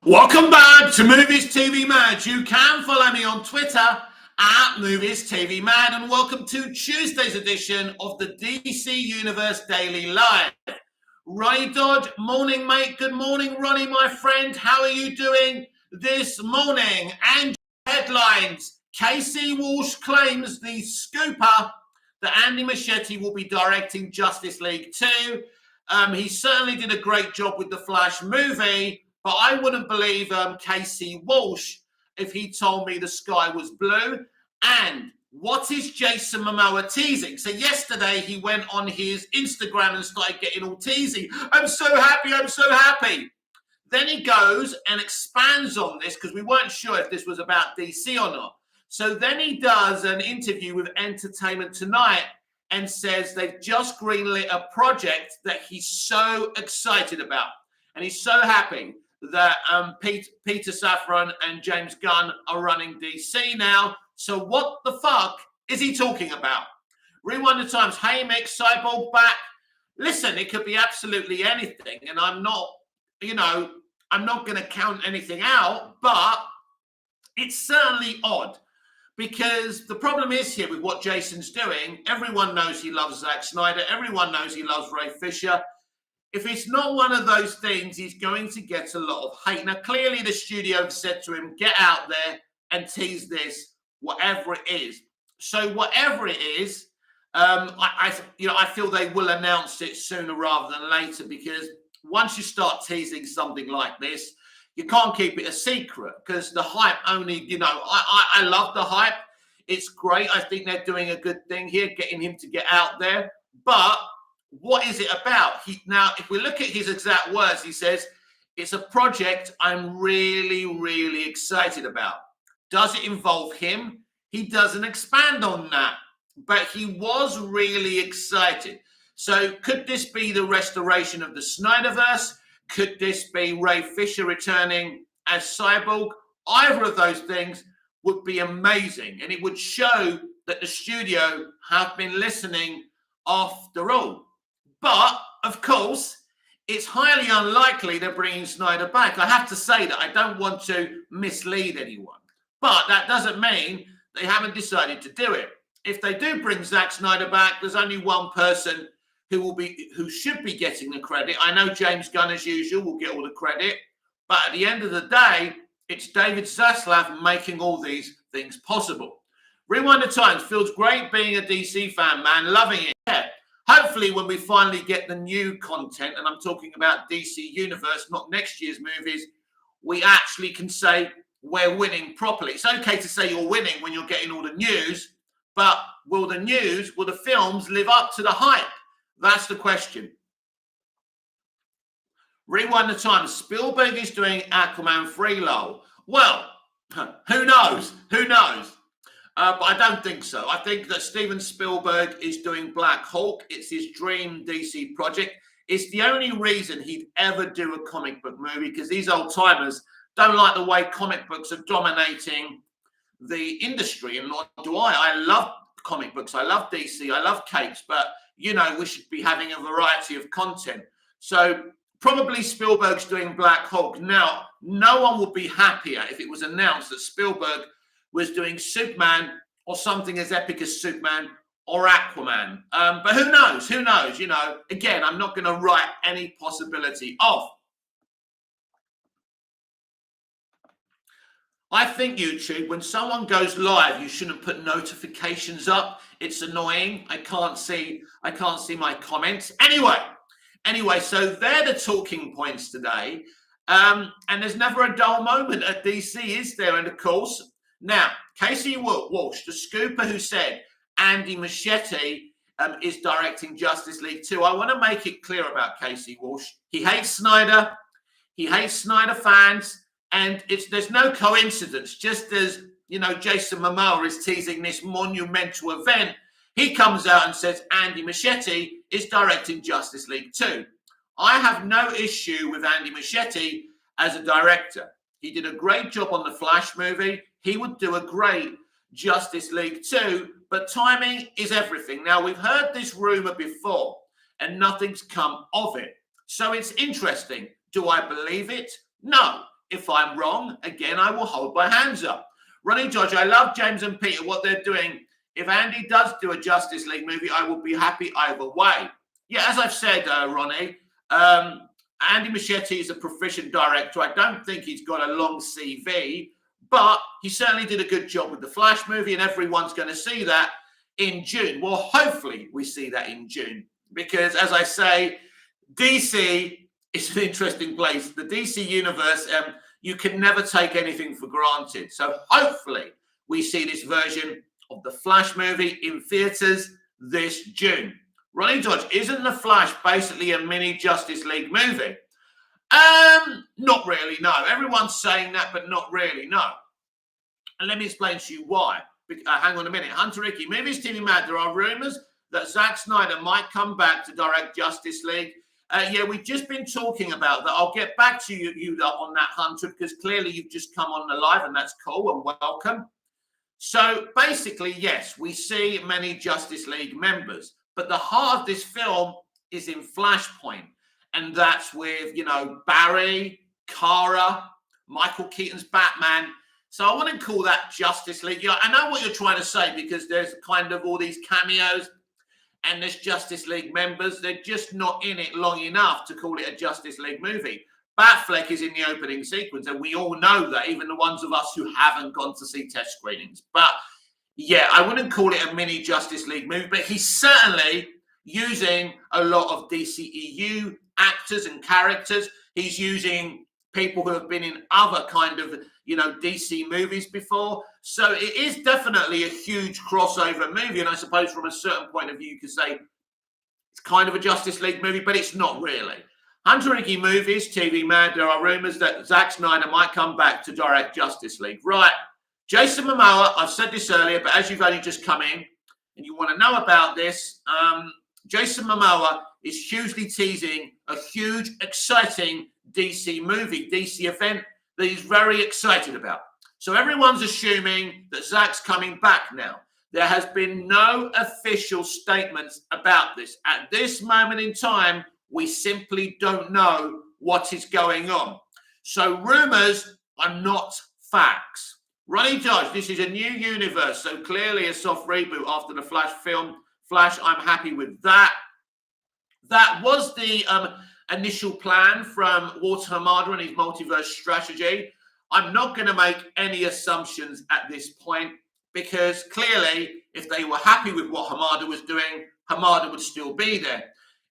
Welcome back to Movies TV Mad. You can follow me on Twitter at Movies TV Mad, and welcome to Tuesday's edition of the DC Universe Daily Live. Ronnie Dodd, morning mate. Good morning, Ronnie, my friend. How are you doing this morning? And headlines: Casey Walsh claims the scooper that Andy Muscheti will be directing Justice League 2. He certainly did a great job with the Flash movie. But I wouldn't believe Casey Walsh if he told me the sky was blue. And what is Jason Momoa teasing? So yesterday he went on his Instagram and started getting all teasing. I'm so happy, I'm so happy. Then he goes and expands on this because we weren't sure if this was about DC or not. So then he does an interview with Entertainment Tonight and says they've just greenlit a project that he's so excited about. And he's so happy that Peter Safran and James Gunn are running DC now. So what the fuck is he talking about? Rewind the times. Hey, Mick, Cyborg back. Listen, it could be absolutely anything. And I'm not going to count anything out, but it's certainly odd. Because the problem is here with what Jason's doing, everyone knows he loves Zack Snyder. Everyone knows he loves Ray Fisher. If it's not one of those things, he's going to get a lot of hate. Now, clearly the studio have said to him, get out there and tease this, whatever it is. So whatever it is, I feel they will announce it sooner rather than later, because once you start teasing something like this, you can't keep it a secret, because the hype only, I love the hype. It's great. I think they're doing a good thing here, getting him to get out there. But what is it about? Now, if we look at his exact words, he says, it's a project I'm really, really excited about. Does it involve him? He doesn't expand on that, but he was really excited. So could this be the restoration of the Snyderverse? Could this be Ray Fisher returning as Cyborg? Either of those things would be amazing, and it would show that the studio have been listening after all. But, of course, it's highly unlikely they're bringing Snyder back. I have to say that. I don't want to mislead anyone. But that doesn't mean they haven't decided to do it. If they do bring Zack Snyder back, there's only one person who should be getting the credit. I know James Gunn, as usual, will get all the credit. But at the end of the day, it's David Zaslav making all these things possible. Rewind the times. Feels great being a DC fan, man. Loving it. Yeah. Hopefully, when we finally get the new content, and I'm talking about DC Universe, not next year's movies, we actually can say we're winning properly. It's okay to say you're winning when you're getting all the news, but will the films live up to the hype? That's the question. Rewind the time. Spielberg is doing Aquaman 3, lol. Well, who knows? Who knows? But I don't think so. I think that Steven Spielberg is doing Black Hulk. It's his dream DC project. It's the only reason he'd ever do a comic book movie, because these old timers don't like the way comic books are dominating the industry, and nor do I. I love comic books. I love DC. I love capes, but, we should be having a variety of content. So probably Spielberg's doing Black Hulk. Now, no one would be happier if it was announced that Spielberg was doing Superman or something as epic as Superman or Aquaman. But who knows? Who knows? Again, I'm not going to write any possibility off. I think YouTube, when someone goes live, you shouldn't put notifications up. It's annoying. I can't see my comments. Anyway, so they're the talking points today. And there's never a dull moment at DC, is there? And of course, now, Casey Walsh, the scooper who said Andy Muscheti is directing Justice League 2. I want to make it clear about Casey Walsh. He hates Snyder. He hates Snyder fans. And there's no coincidence. Just as, Jason Momoa is teasing this monumental event, he comes out and says Andy Muscheti is directing Justice League 2. I have no issue with Andy Muscheti as a director. He did a great job on the Flash movie. He would do a great Justice League 2, but timing is everything. Now, we've heard this rumor before, and nothing's come of it. So it's interesting. Do I believe it? No. If I'm wrong, again, I will hold my hands up. Ronnie Dodge, I love James and Peter, what they're doing. If Andy does do a Justice League movie, I will be happy either way. Yeah, as I've said, Ronnie, Andy Muscheti is a proficient director. I don't think he's got a long CV, but he certainly did a good job with the Flash movie, and everyone's going to see that in June. Well, hopefully we see that in June, because as I say, DC is an interesting place. The DC universe, you can never take anything for granted. So hopefully we see this version of the Flash movie in theaters this June. Ronnie Dodge, isn't the Flash basically a mini Justice League movie? Not really, no. Everyone's saying that, but not really, no. And let me explain to you why. Hang on a minute. Hunter Ricky, Movies TV Mad, there are rumors that Zack Snyder might come back to direct Justice League. Yeah, we've just been talking about that. I'll get back to you on that, Hunter, because clearly you've just come on the live, and that's cool and welcome. So basically, yes, we see many Justice League members, but the heart of this film is in Flashpoint, and that's with, Barry, Kara, Michael Keaton's Batman. So I want to call that Justice League. I know what you're trying to say, because there's kind of all these cameos and there's Justice League members. They're just not in it long enough to call it a Justice League movie. Batfleck is in the opening sequence, and we all know that, even the ones of us who haven't gone to see test screenings. But yeah, I wouldn't call it a mini Justice League movie, but he's certainly using a lot of DCEU actors and characters. He's using people who have been in other kind of, DC movies before. So it is definitely a huge crossover movie. And I suppose from a certain point of view, you could say it's kind of a Justice League movie, but it's not really. Hunter Ricky Movies, TV Mad, there are rumors that Zack Snyder might come back to direct Justice League. Right. Jason Momoa, I've said this earlier, but as you've only just come in and you want to know about this, Jason Momoa is hugely teasing a huge, exciting DC movie, DC event that he's very excited about. So everyone's assuming that Zack's coming back now. There has been no official statements about this. At this moment in time, we simply don't know what is going on. So rumors are not facts. Ronnie Dodge, this is a new universe, so clearly a soft reboot after the Flash film. Flash, I'm happy with that. That was the initial plan from Walter Hamada and his multiverse strategy. I'm not going to make any assumptions at this point, because clearly, if they were happy with what Hamada was doing, Hamada would still be there.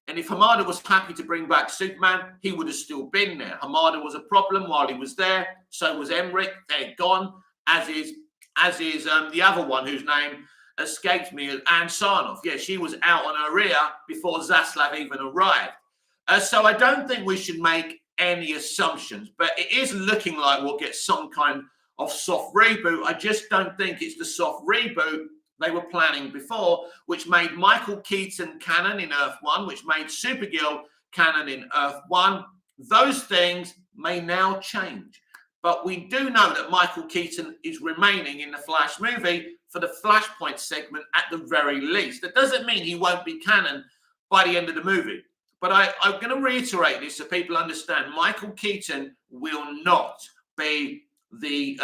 And if Hamada was happy to bring back Superman, he would have still been there. Hamada was a problem while he was there. So was Emmerich. They're gone, as is the other one whose name escapes me, Anne Sarnoff. Yeah, she was out on her rear before Zaslav even arrived. So I don't think we should make any assumptions, but it is looking like we'll get some kind of soft reboot. I just don't think it's the soft reboot they were planning before, which made Michael Keaton canon in Earth 1, which made Supergirl canon in Earth 1. Those things may now change. But we do know that Michael Keaton is remaining in the Flash movie for the Flashpoint segment at the very least. That doesn't mean he won't be canon by the end of the movie. But I'm going to reiterate this so people understand. Michael Keaton will not be the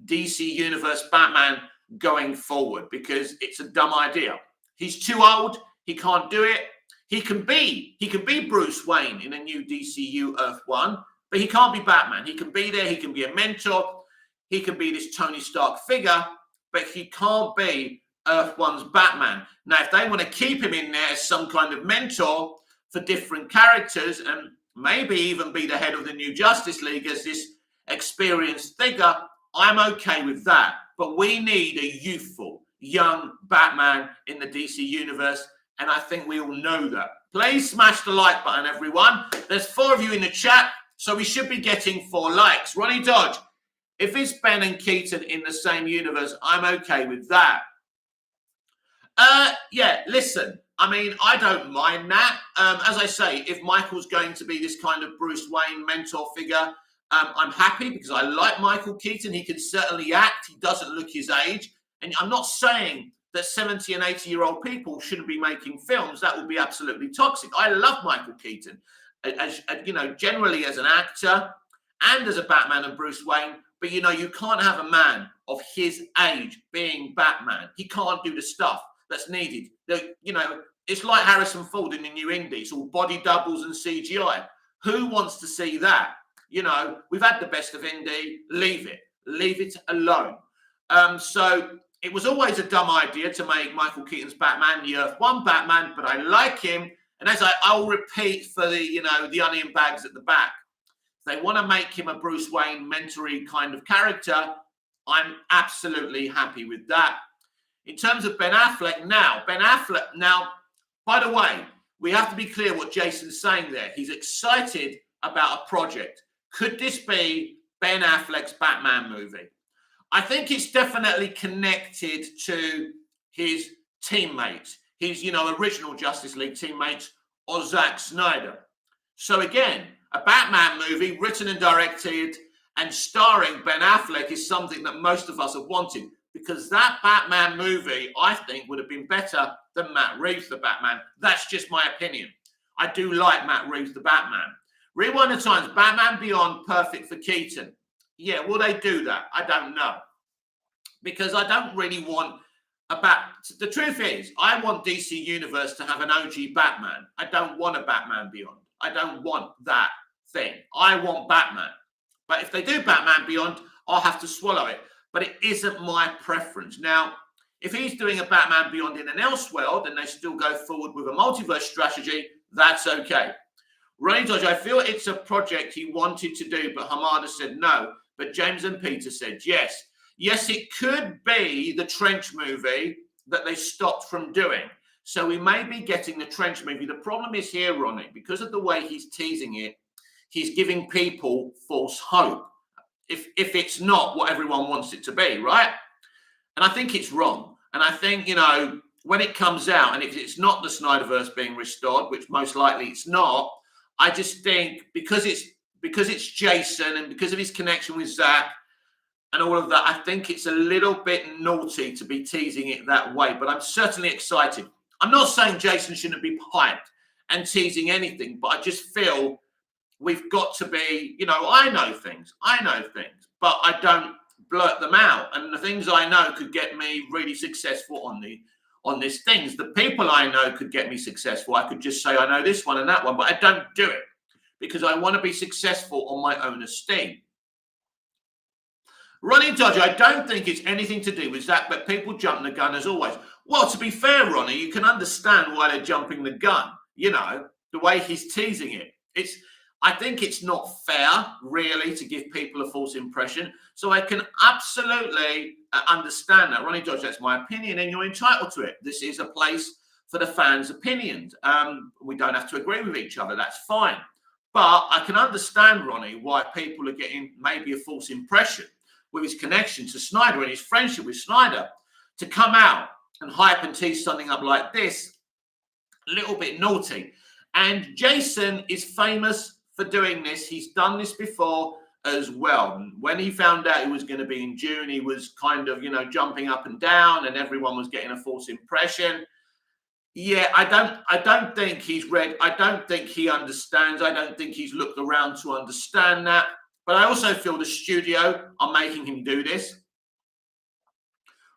DC Universe Batman going forward, because it's a dumb idea. He's too old. He can't do it. He can be Bruce Wayne in a new DCU Earth 1, but he can't be Batman. He can be there. He can be a mentor. He can be this Tony Stark figure, but he can't be Earth 1's Batman. Now, if they want to keep him in there as some kind of mentor for different characters, and maybe even be the head of the new Justice League as this experienced figure, I'm okay with that. But we need a youthful, young Batman in the DC universe, and I think we all know that. Please smash the like button, everyone. There's 4 of you in the chat, so we should be getting 4 likes. Ronnie Dodge, if it's Ben and Keaton in the same universe, I'm okay with that. Yeah, listen, I mean, I don't mind that. As I say, if Michael's going to be this kind of Bruce Wayne mentor figure, I'm happy, because I like Michael Keaton. He can certainly act. He doesn't look his age. And I'm not saying that 70 and 80-year-old people shouldn't be making films. That would be absolutely toxic. I love Michael Keaton, as generally as an actor and as a Batman and Bruce Wayne. But, you know, you can't have a man of his age being Batman. He can't do the stuff that's needed. You know, it's like Harrison Ford in the new Indy. It's all body doubles and CGI. Who wants to see that? You know, we've had the best of Indy. Leave it alone. So it was always a dumb idea to make Michael Keaton's Batman the Earth One Batman, but I like him. And as I'll repeat for the, you know, the onion bags at the back, if they want to make him a Bruce Wayne mentory kind of character, I'm absolutely happy with that. In terms of Ben Affleck, now, by the way, we have to be clear what Jason's saying there. He's excited about a project. Could this be Ben Affleck's Batman movie? I think it's definitely connected to his teammates, his, you know, original Justice League teammates, or Zack Snyder. So again, a Batman movie written and directed and starring Ben Affleck is something that most of us have wanted, because that Batman movie, I think, would have been better than Matt Reeves' The Batman. That's just my opinion. I do like Matt Reeves' The Batman. Rewind the Times, Batman Beyond, perfect for Keaton. Yeah, will they do that? I don't know. Because I don't really want the truth is, I want DC Universe to have an OG Batman. I don't want a Batman Beyond. I don't want that thing. I want Batman. But if they do Batman Beyond, I'll have to swallow it. But it isn't my preference. Now, if he's doing a Batman Beyond in an Elseworld and they still go forward with a multiverse strategy, that's okay. Ronnie Dodge, I feel it's a project he wanted to do, but Hamada said no. But James and Peter said yes. Yes, it could be the Trench movie that they stopped from doing. So we may be getting the Trench movie. The problem is here, Ronnie, because of the way he's teasing it, he's giving people false hope. If it's not what everyone wants it to be, right? And I think it's wrong. And I think, you know, when it comes out, and if it's not the Snyderverse being restored, which most likely it's not, I just think because it's Jason and because of his connection with Zach and all of that, I think it's a little bit naughty to be teasing it that way. But I'm certainly excited. I'm not saying Jason shouldn't be hyped and teasing anything, but I just feel we've got to be, you know, I know things, but I don't blurt them out. And the things I know could get me really successful on these things. The people I know could get me successful. I could just say, I know this one and that one, but I don't do it because I want to be successful on my own esteem. Ronnie Dodger, I don't think it's anything to do with that, but people jump the gun as always. Well, to be fair, Ronnie, you can understand why they're jumping the gun. You know, the way he's teasing it. I think it's not fair, really, to give people a false impression. So I can absolutely understand that. Ronnie Dodge, that's my opinion, and you're entitled to it. This is a place for the fans' opinions. We don't have to agree with each other. That's fine. But I can understand, Ronnie, why people are getting maybe a false impression with his connection to Snyder and his friendship with Snyder. To come out and hype and tease something up like this, a little bit naughty. And Jason is famous for doing this. He's done this before as well. When he found out it was going to be in June, he was kind of, you know, jumping up and down and everyone was getting a false impression. Yeah, I don't think he's read. I don't think he understands. I don't think he's looked around to understand that. But I also feel the studio are making him do this.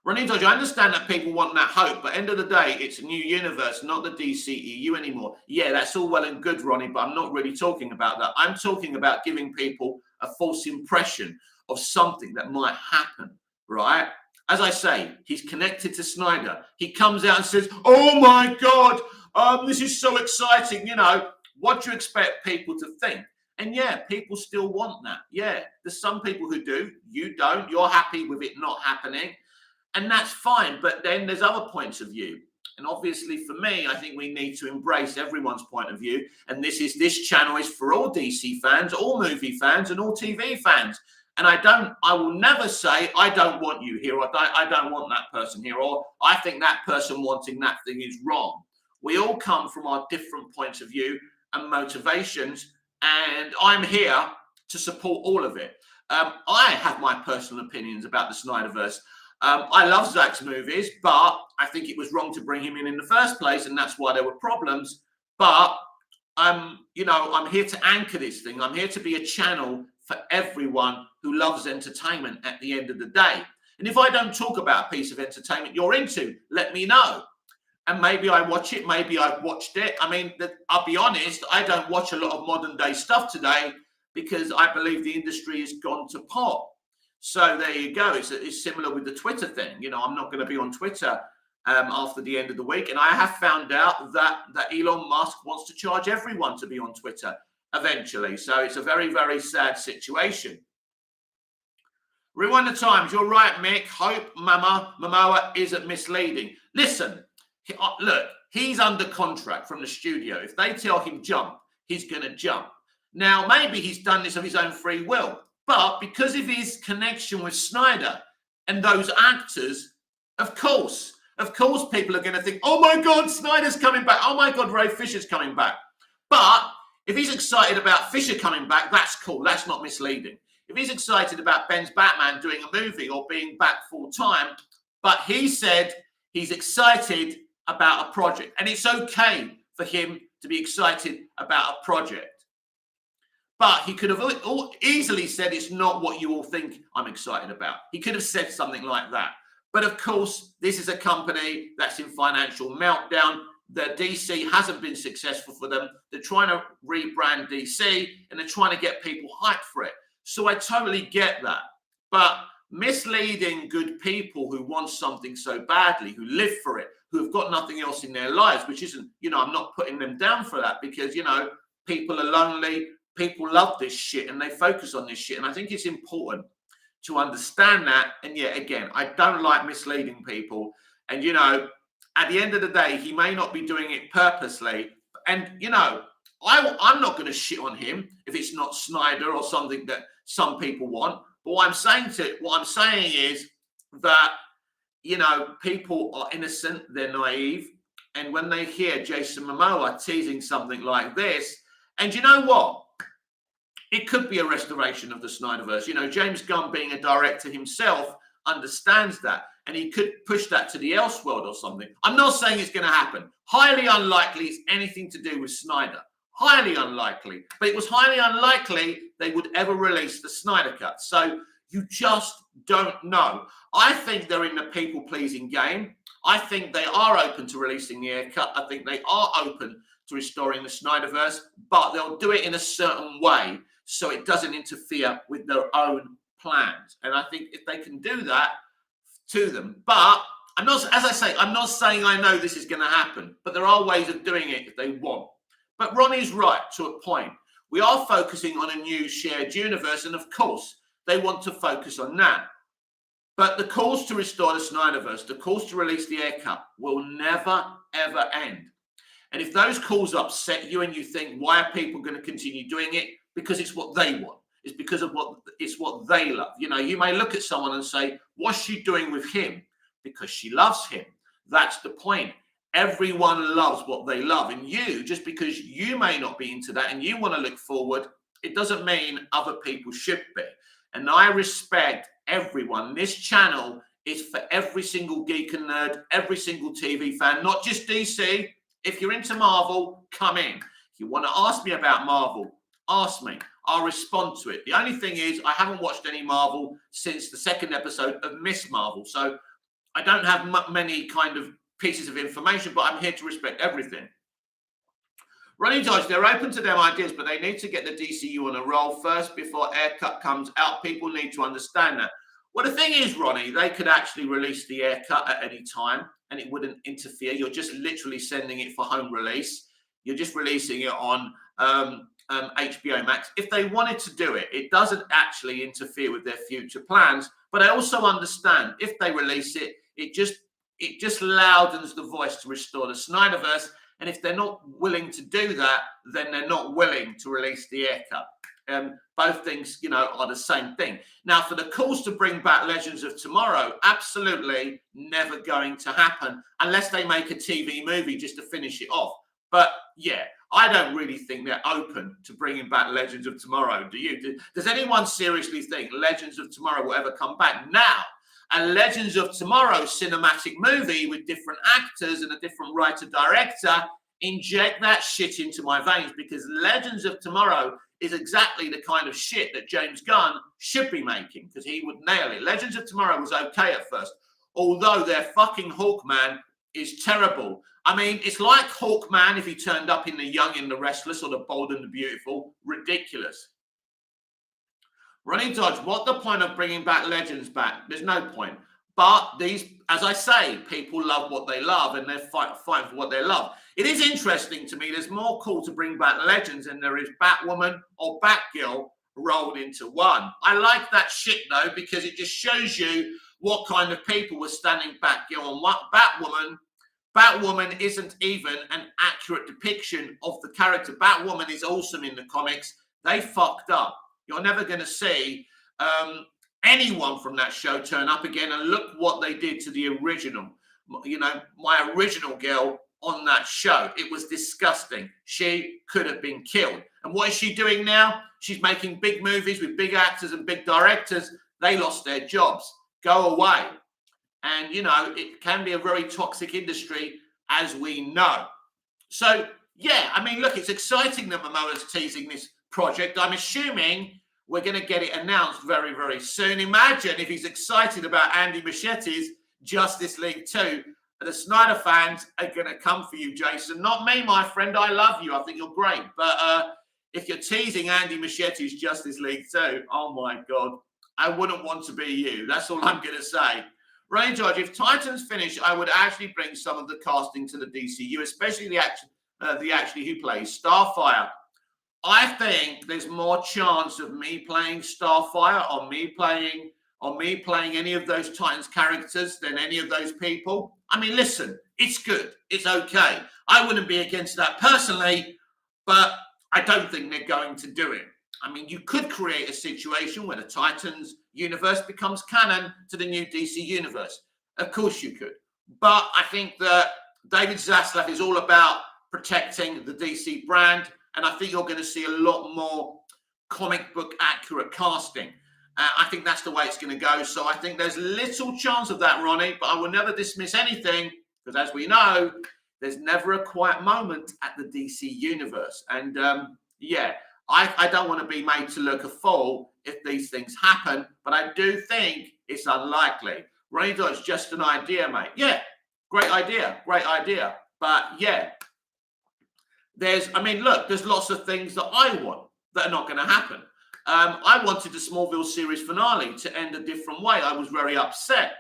Ronnie Dodge, I understand that people want that hope, but end of the day, it's a new universe, not the DCEU anymore. Yeah, that's all well and good, Ronnie, but I'm not really talking about that. I'm talking about giving people a false impression of something that might happen, right? As I say, he's connected to Snyder. He comes out and says, oh my God, this is so exciting. You know, what do you expect people to think? And yeah, people still want that. Yeah, there's some people who do. You don't. You're happy with it not happening. And that's fine. But then there's other points of view. And obviously for me, I think we need to embrace everyone's point of view. And this channel is for all DC fans, all movie fans, and all TV fans. And I will never say, I don't want you here, or I don't want that person here, or I think that person wanting that thing is wrong. We all come from our different points of view and motivations. And I'm here to support all of it. I have my personal opinions about the Snyderverse. I love Zack's movies, but I think it was wrong to bring him in the first place, and that's why there were problems. But you know, I'm here to anchor this thing. I'm here to be a channel for everyone who loves entertainment at the end of the day. And if I don't talk about a piece of entertainment you're into, let me know. And maybe I watch it, maybe I've watched it. I mean, I'll be honest, I don't watch a lot of modern day stuff today because I believe the industry has gone to pot. So there you go. It's similar with the Twitter thing. You know, I'm not going to be on Twitter after the end of the week. And I have found out that Elon Musk wants to charge everyone to be on Twitter eventually. So it's a very, very sad situation. Rewind the times. You're right, Mick. Hope Momoa isn't misleading. Listen, look, he's under contract from the studio. If they tell him jump, he's going to jump. Now, maybe he's done this of his own free will, but because of his connection with Snyder and those actors, of course, people are going to think, oh my God, Snyder's coming back. Oh my God, Ray Fisher's coming back. But if he's excited about Fisher coming back, that's cool. That's not misleading. If he's excited about Ben's Batman doing a movie or being back full time, but he said he's excited about a project, and it's okay for him to be excited about a project. But he could have easily said it's not what you all think I'm excited about. He could have said something like that. But of course, this is a company that's in financial meltdown. The DC hasn't been successful for them. They're trying to rebrand DC and they're trying to get people hyped for it. So I totally get that. But misleading good people who want something so badly, who live for it, who have got nothing else in their lives, which isn't, you know, I'm not putting them down for that because, you know, people are lonely. People love this shit and they focus on this shit. And I think it's important to understand that. And yet again, I don't like misleading people. And, you know, at the end of the day, he may not be doing it purposely. And, you know, I'm not going to shit on him if it's not Snyder or something that some people want. But what I'm saying is that, you know, people are innocent, they're naive. And when they hear Jason Momoa teasing something like this, and you know what? It could be a restoration of the Snyderverse. You know, James Gunn, being a director himself, understands that. And he could push that to the Elseworld or something. I'm not saying it's going to happen. Highly unlikely it's anything to do with Snyder. Highly unlikely. But it was highly unlikely they would ever release the Snyder Cut. So you just don't know. I think they're in the people-pleasing game. I think they are open to releasing the Air Cut. I think they are open to restoring the Snyderverse, but they'll do it in a certain way so it doesn't interfere with their own plans. And I think if they can do that, to them. But I'm not, as I say, I'm not saying I know this is going to happen, but there are ways of doing it if they want. But Ronnie's right to a point. We are focusing on a new shared universe, and of course, they want to focus on that. But the calls to restore the Snyderverse, the calls to release the Air Cut will never, ever end. And if those calls upset you and you think, why are people going to continue doing it? Because it's what they want. It's because of what they love. You know, you may look at someone and say, what's she doing with him? Because she loves him. That's the point. Everyone loves what they love. And you, just because you may not be into that and you want to look forward, it doesn't mean other people should be. And I respect everyone. This channel is for every single geek and nerd, every single TV fan, not just DC. If you're into Marvel, come in. If you want to ask me about Marvel, ask me. I'll respond to it. The only thing is I haven't watched any Marvel since the second episode of Miss Marvel. So I don't have many kind of pieces of information, but I'm here to respect everything. Ronnie Dodge, they're open to their ideas, but they need to get the DCU on a roll first before Air Cut comes out. People need to understand that. Well, the thing is, Ronnie, they could actually release the Air Cut at any time and it wouldn't interfere. You're just literally sending it for home release. You're just releasing it on HBO Max. If they wanted to do it, it doesn't actually interfere with their future plans. But I also understand if they release it, it just loudens the voice to restore the Snyderverse. And if they're not willing to do that, then they're not willing to release the Air Cut. Both things, you know, are the same thing. Now, for the calls to bring back Legends of Tomorrow, absolutely never going to happen unless they make a TV movie just to finish it off. But yeah, I don't really think they're open to bringing back Legends of Tomorrow. Do you? Does anyone seriously think Legends of Tomorrow will ever come back? Now, a Legends of Tomorrow cinematic movie with different actors and a different writer-director inject that shit into my veins, because Legends of Tomorrow is exactly the kind of shit that James Gunn should be making, because he would nail it. Legends of Tomorrow was okay at first, although their fucking Hawkman is terrible. I mean, it's like Hawkman if he turned up in The Young and the Restless or The Bold and the Beautiful. Ridiculous. Ronnie Dodge, what the point of bringing back Legends back? There's no point. But these, as I say, people love what they love, and they're fighting for what they love. It is interesting to me. There's more call to bring back Legends than there is Batwoman or Batgirl rolled into one. I like that shit, though, because it just shows you what kind of people were standing Batgirl and what Batwoman. Batwoman isn't even an accurate depiction of the character. Batwoman is awesome in the comics. They fucked up. You're never going to see anyone from that show turn up again, and look what they did to the original. You know, my original girl on that show. It was disgusting. She could have been killed. And what is she doing now? She's making big movies with big actors and big directors. They lost their jobs. Go away. And, you know, it can be a very toxic industry, as we know. So, yeah, I mean, look, it's exciting that Momoa's teasing this project. I'm assuming we're going to get it announced very, very soon. Imagine if he's excited about Andy Muschetti's Justice League 2. The Snyder fans are going to come for you, Jason. Not me, my friend. I love you. I think you're great. But if you're teasing Andy Muschetti's Justice League 2, oh, my God, I wouldn't want to be you. That's all I'm going to say. Ray George, if Titans finish, I would actually bring some of the casting to the DCU, especially the actually who plays Starfire. I think there's more chance of me playing Starfire or me playing any of those Titans characters than any of those people. I mean, listen, it's good. It's okay. I wouldn't be against that personally, but I don't think they're going to do it. I mean, you could create a situation where the Titans universe becomes canon to the new DC universe. Of course you could. But I think that David Zaslav is all about protecting the DC brand, and I think you're going to see a lot more comic book accurate casting. I think that's the way it's going to go. So I think there's little chance of that, Ronnie, but I will never dismiss anything, because as we know, there's never a quiet moment at the DC universe. And yeah, I don't want to be made to look a fool if these things happen, but I do think it's unlikely. Ronnie Dodge, just an idea, mate. Yeah, great idea. But yeah, there's lots of things that I want that are not going to happen. I wanted the Smallville series finale to end a different way. I was very upset.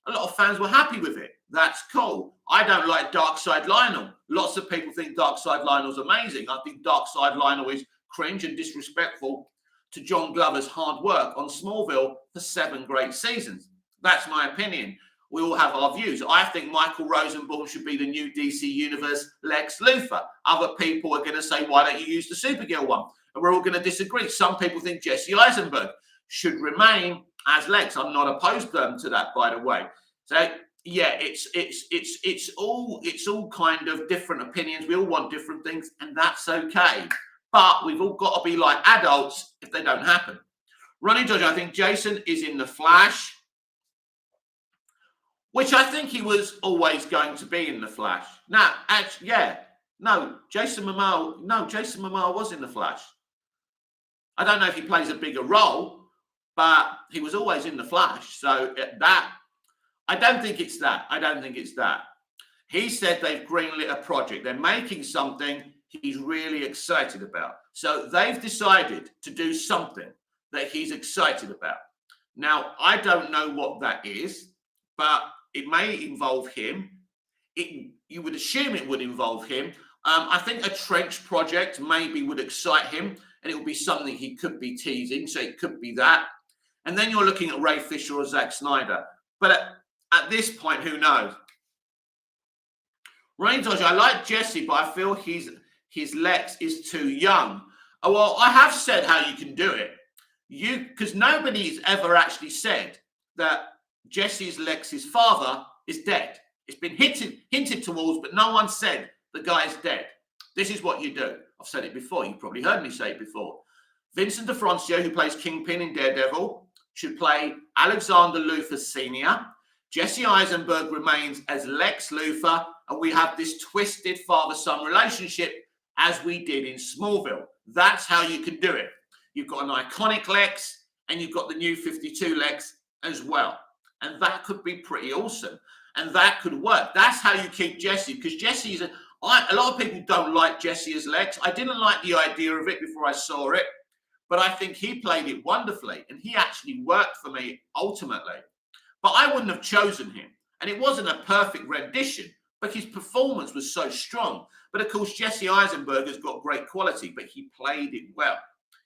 A lot of fans were happy with it. That's cool. I don't like Darkseid Lionel. Lots of people think Darkseid Lionel's amazing. I think Darkseid Lionel is cringe and disrespectful to John Glover's hard work on Smallville for 7 great seasons. That's my opinion. We all have our views. I think Michael Rosenbaum should be the new DC Universe Lex Luthor. Other people are going to say, why don't you use the Supergirl one? And we're all going to disagree. Some people think Jesse Eisenberg should remain as Lex. I'm not opposed to that, by the way. So yeah, it's all kind of different opinions. We all want different things, and that's okay. But we've all got to be like adults if they don't happen. Ronnie Dodge, I think Jason is in the Flash, which I think he was always going to be in the Flash. Now, actually, yeah, Jason Momoa was in the Flash. I don't know if he plays a bigger role, but he was always in the Flash. So that, I don't think it's that. He said they've greenlit a project. They're making something he's really excited about. So they've decided to do something that he's excited about. Now, I don't know what that is, but it may involve him. You would assume it would involve him. I think a trench project maybe would excite him, and it would be something he could be teasing. So it could be that. And then you're looking at Ray Fisher or Zack Snyder. But at this point, who knows? Rain Dodge, I like Jesse, but I feel his Lex is too young. Oh, well, I have said how you can do it. Because nobody's ever actually said that Jesse's Lex's father is dead. It's been hinted towards, but no one said the guy's dead. This is what you do. I've said it before. You've probably heard me say it before. Vincent D'Onofrio, who plays Kingpin in Daredevil, should play Alexander Luthor Sr. Jesse Eisenberg remains as Lex Luthor. and we have this twisted father-son relationship as we did in Smallville. That's how you can do it. You've got an iconic Lex, and you've got the new 52 Lex as well. And that could be pretty awesome. And that could work. That's how you keep Jesse, because Jesse is a lot of people don't like Jesse as Lex. I didn't like the idea of it before I saw it, but I think he played it wonderfully, and he actually worked for me ultimately. But I wouldn't have chosen him. And it wasn't a perfect rendition, but his performance was so strong. But of course, Jesse Eisenberg has got great quality, but he played it well.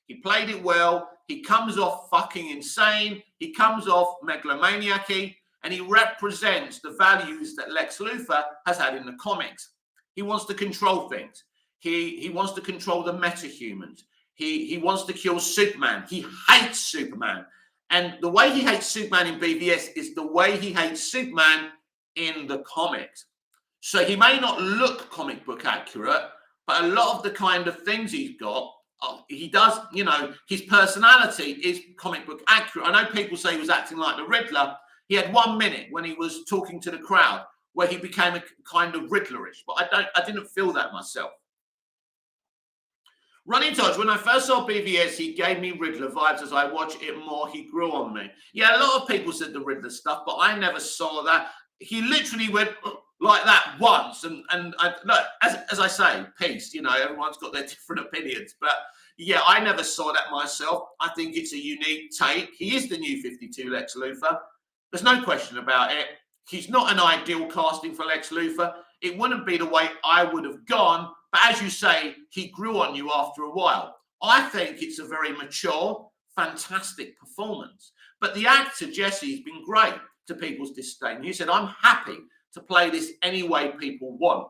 He played it well. He comes off fucking insane. He comes off megalomaniac-y, and he represents the values that Lex Luthor has had in the comics. He wants to control things. He wants to control the metahumans. He wants to kill Superman. He hates Superman. And the way he hates Superman in BVS is the way he hates Superman in the comics. So he may not look comic book accurate, but a lot of the kind of things he's got, he does, you know, his personality is comic book accurate. I know people say he was acting like the Riddler. He had 1 minute when he was talking to the crowd where he became a kind of Riddlerish, but I didn't feel that myself. Running Dodge, when I first saw BVS, he gave me Riddler vibes. As I watched it more, he grew on me. Yeah, a lot of people said the Riddler stuff, but I never saw that. He literally went like that once. And look, as I say, peace, you know, everyone's got their different opinions. But yeah, I never saw that myself. I think it's a unique take. He is the new 52 Lex Luthor. There's no question about it. He's not an ideal casting for Lex Luthor. It wouldn't be the way I would have gone. But as you say, he grew on you after a while. I think it's a very mature, fantastic performance. But the actor, Jesse, has been great to people's disdain. He said, I'm happy to play this any way people want.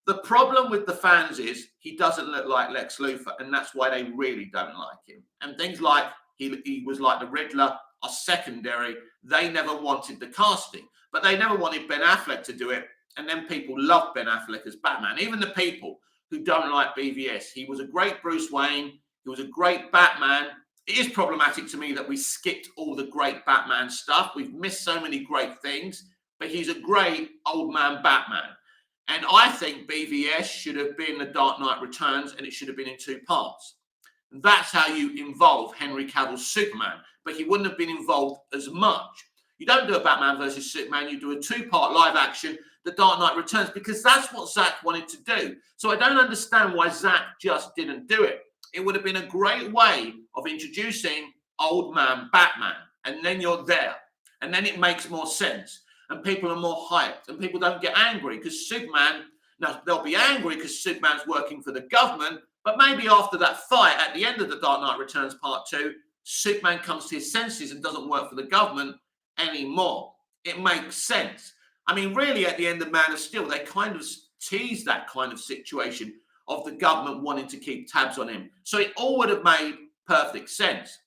The problem with the fans is he doesn't look like Lex Luthor, and that's why they really don't like him. And things like he was like the Riddler are secondary. They never wanted the casting, but they never wanted Ben Affleck to do it. And then people love Ben Affleck as Batman. Even the people who don't like BVS. He was a great Bruce Wayne. He was a great Batman. It is problematic to me that we skipped all the great Batman stuff. We've missed so many great things, but he's a great old man Batman. And I think BVS should have been The Dark Knight Returns, and it should have been in 2 parts. And that's how you involve Henry Cavill's Superman, but he wouldn't have been involved as much. You don't do a Batman versus Superman, you do a 2-part live action, The Dark Knight Returns, because that's what Zack wanted to do. So I don't understand why Zack just didn't do it. It would have been a great way of introducing old man Batman, and then you're there. And then it makes more sense. And people are more hyped, and people don't get angry because Superman, now they'll be angry because Superman's working for the government, but maybe after that fight at the end of The Dark Knight Returns Part 2, Superman comes to his senses and doesn't work for the government anymore. It makes sense. I mean, really, at the end of Man of Steel, they kind of tease that kind of situation of the government wanting to keep tabs on him. So it all would have made perfect sense.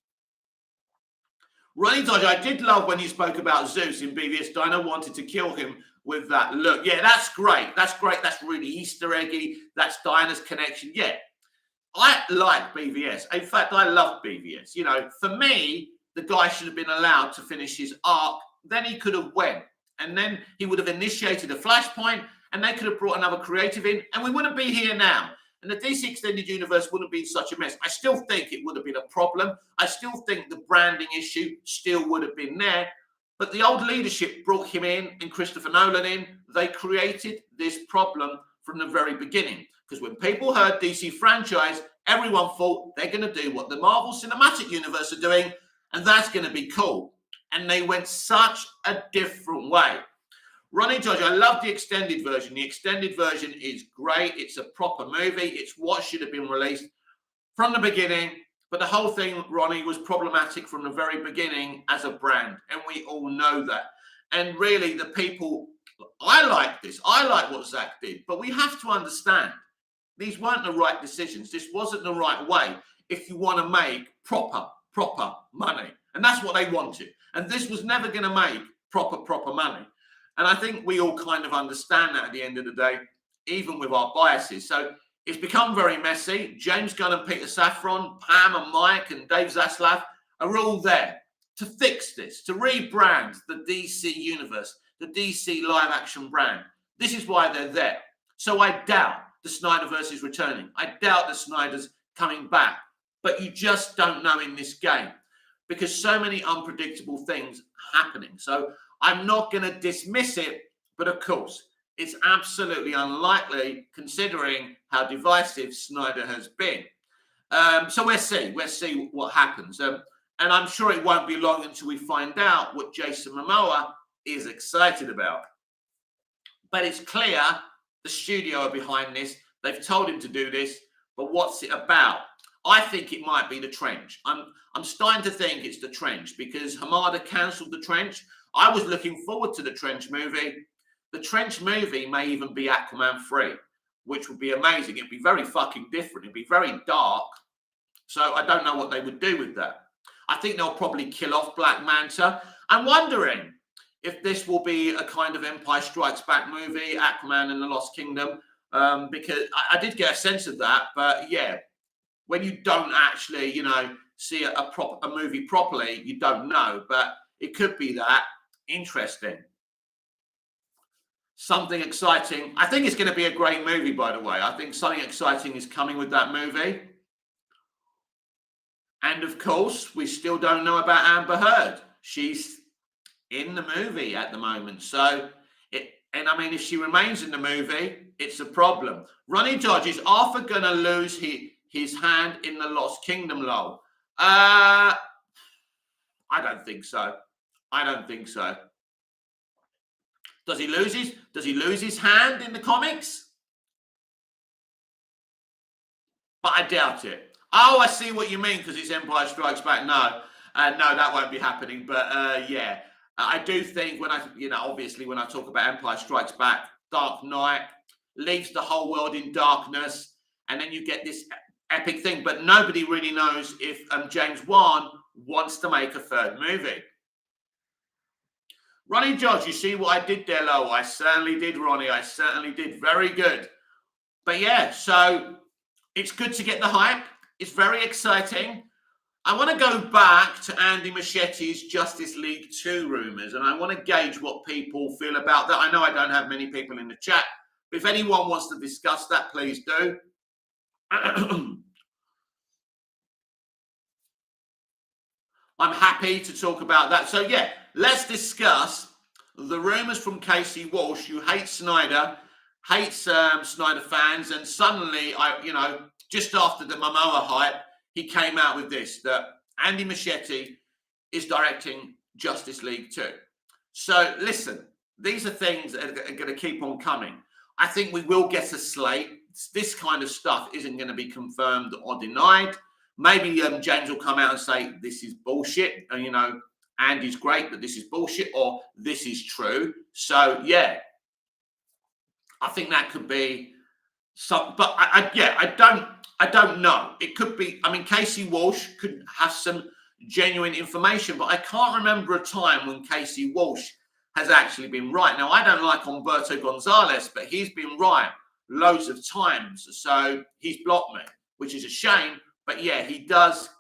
Ronnie Dodge, I did love when you spoke about Zeus in BVS. Dinah wanted to kill him with that look. Yeah, that's great. That's great. That's really Easter eggy. That's Dinah's connection. Yeah, I like BVS. In fact, I love BVS. You know, for me, the guy should have been allowed to finish his arc. Then he could have went. And then he would have initiated a flashpoint, and they could have brought another creative in, and we wouldn't be here now. And the DC Extended Universe wouldn't be such a mess. I still think it would have been a problem. I still think the branding issue still would have been there. But the old leadership brought him in and Christopher Nolan in. They created this problem from the very beginning. Because when people heard DC franchise, everyone thought they're going to do what the Marvel Cinematic Universe are doing, and that's going to be cool. And they went such a different way. Ronnie George, I love the extended version. The extended version is great. It's a proper movie. It's what should have been released from the beginning. But the whole thing, Ronnie, was problematic from the very beginning as a brand. And we all know that. And really, the people, I like this. I like what Zack did. But we have to understand, these weren't the right decisions. This wasn't the right way if you want to make proper money. And that's what they wanted. And this was never going to make proper money. And I think we all kind of understand that at the end of the day, even with our biases. So it's become very messy. James Gunn and Peter Safran, Pam and Mike and Dave Zaslav are all there to fix this, to rebrand the DC universe, the DC live action brand. This is why they're there. So I doubt the Snyderverse is returning. I doubt the Snyder's coming back. But you just don't know in this game because so many unpredictable things happening. So I'm not going to dismiss it, but of course, it's absolutely unlikely considering how divisive Snyder has been. So we'll see what happens. And I'm sure it won't be long until we find out what Jason Momoa is excited about. But it's clear the studio are behind this. They've told him to do this, but what's it about? I think it might be the Trench. I'm starting to think it's the Trench because Hamada cancelled the Trench. I was looking forward to the Trench movie. The Trench movie may even be Aquaman 3, which would be amazing. It'd be very fucking different. It'd be very dark. So I don't know what they would do with that. I think they'll probably kill off Black Manta. I'm wondering if this will be a kind of Empire Strikes Back movie, Aquaman and the Lost Kingdom, because I did get a sense of that. But yeah, when you don't actually, see a movie properly, you don't know. But it could be that. Interesting. Something exciting. I think it's going to be a great movie, by the way. I think something exciting is coming with that movie. And of course, we still don't know about Amber Heard. She's in the movie at the moment. So, if she remains in the movie, it's a problem. Ronnie Dodge, is Arthur going to lose his hand in the Lost Kingdom, lol? I don't think so. Does he lose his hand in the comics? But I doubt it. Oh, I see what you mean because it's Empire Strikes Back. No, that won't be happening. But yeah, I do think obviously when I talk about Empire Strikes Back, Dark Knight leaves the whole world in darkness, and then you get this epic thing. But nobody really knows if James Wan wants to make a third movie. Ronnie George, you see what I did there, Lo? I certainly did, Ronnie. I certainly did. Very good. But yeah, so it's good to get the hype. It's very exciting. I want to go back to Andy Muschetti's Justice League 2 rumours, and I want to gauge what people feel about that. I know I don't have many people in the chat, but if anyone wants to discuss that, please do. I'm happy to talk about that. So yeah, let's discuss the rumours from Casey Walsh, who hates Snyder, hates Snyder fans, and suddenly, just after the Momoa hype, he came out with this, that Andy Muschietti is directing Justice League 2. So listen, these are things that are going to keep on coming. I think we will get a slate. This kind of stuff isn't going to be confirmed or denied. Maybe James will come out and say, this is bullshit. And, Andy's great, but this is bullshit, or this is true. So, yeah, I think that could be some, but I don't know. It could be, Casey Walsh could have some genuine information, but I can't remember a time when Casey Walsh has actually been right. Now, I don't like Humberto Gonzalez, but he's been right loads of times. So he's blocked me, which is a shame. But yeah, he does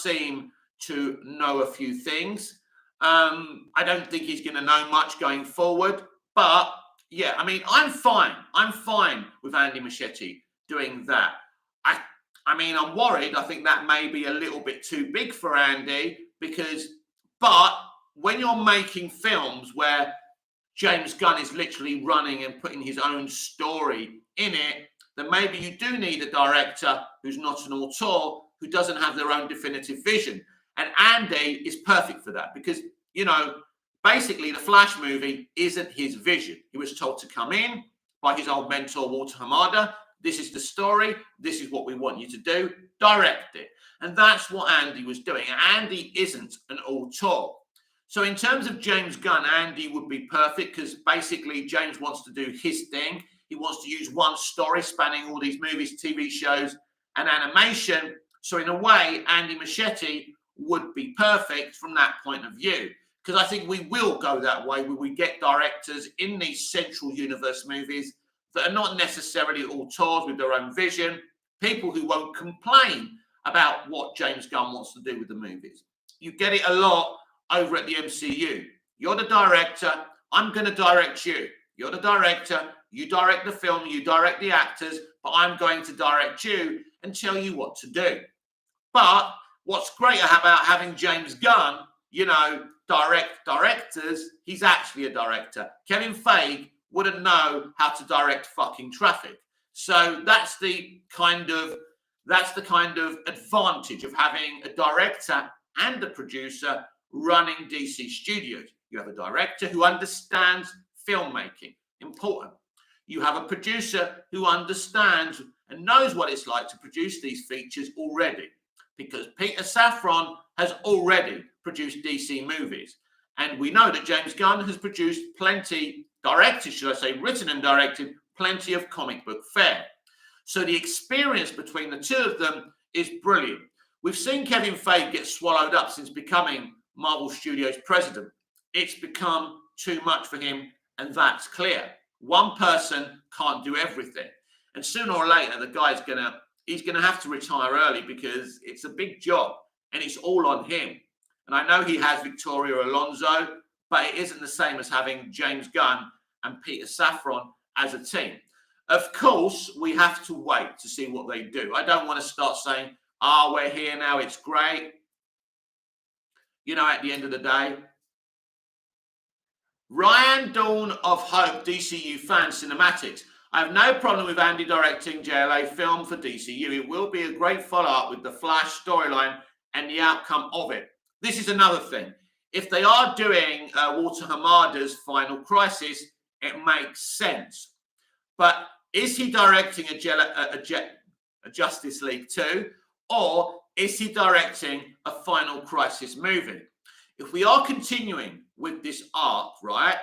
seem to know a few things. I don't think he's going to know much going forward. But yeah, I'm fine. I'm fine with Andy Muschietti doing that. I'm worried. I think that may be a little bit too big for Andy but when you're making films where James Gunn is literally running and putting his own story in it, then maybe you do need a director who's not an auteur, who doesn't have their own definitive vision. And Andy is perfect for that because, basically the Flash movie isn't his vision. He was told to come in by his old mentor, Walter Hamada. This is the story. This is what we want you to do. Direct it. And that's what Andy was doing. Andy isn't an auteur. So in terms of James Gunn, Andy would be perfect because basically James wants to do his thing. He wants to use one story spanning all these movies, TV shows, and animation. So in a way, Andy Muschietti would be perfect from that point of view. Because I think we will go that way where we get directors in these central universe movies that are not necessarily auteurs with their own vision, people who won't complain about what James Gunn wants to do with the movies. You get it a lot over at the MCU. You're the director. I'm going to direct you. You're the director. You direct the film. You direct the actors. But I'm going to direct you and tell you what to do. But what's great about having James Gunn, direct directors, he's actually a director. Kevin Feige wouldn't know how to direct fucking traffic. So that's the kind of advantage of having a director and a producer running DC Studios. You have a director who understands filmmaking, important. You have a producer who understands and knows what it's like to produce these features already, because Peter Safran has already produced DC movies. And we know that James Gunn has produced written and directed plenty of comic book fare. So the experience between the two of them is brilliant. We've seen Kevin Feige get swallowed up since becoming Marvel Studios president. It's become too much for him, and that's clear. One person can't do everything. And sooner or later, the guy's he's gonna have to retire early, because it's a big job and it's all on him. And I know he has Victoria Alonso, but it isn't the same as having James Gunn and Peter Safran as a team. Of course, we have to wait to see what they do. I don't want to start saying, we're here now, it's great. At the end of the day. Ryan Dawn of Hope, DCU fan cinematics. I have no problem with Andy directing JLA film for DCU. It will be a great follow-up with the Flash storyline and the outcome of it. This is another thing. If they are doing Walter Hamada's Final Crisis, it makes sense. But is he directing a Justice League 2, or is he directing a Final Crisis movie? If we are continuing with this arc, right,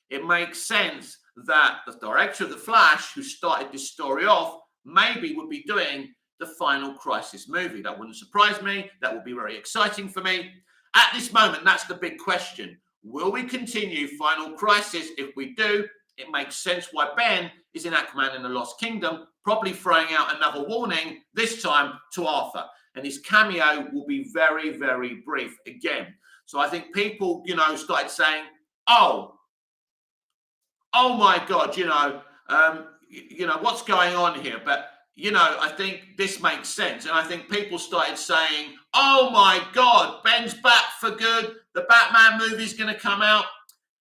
it makes sense that the director of The Flash, who started this story off, maybe would be doing the Final Crisis movie. That wouldn't surprise me. That would be very exciting for me. At this moment, that's the big question. Will we continue Final Crisis? If we do, it makes sense why Ben is in Aquaman and the Lost Kingdom, probably throwing out another warning, this time to Arthur. And his cameo will be very, very brief again. So I think people, started saying, oh my God, what's going on here? But, I think this makes sense. And I think people started saying, oh my God, Ben's back for good. The Batman movie's going to come out.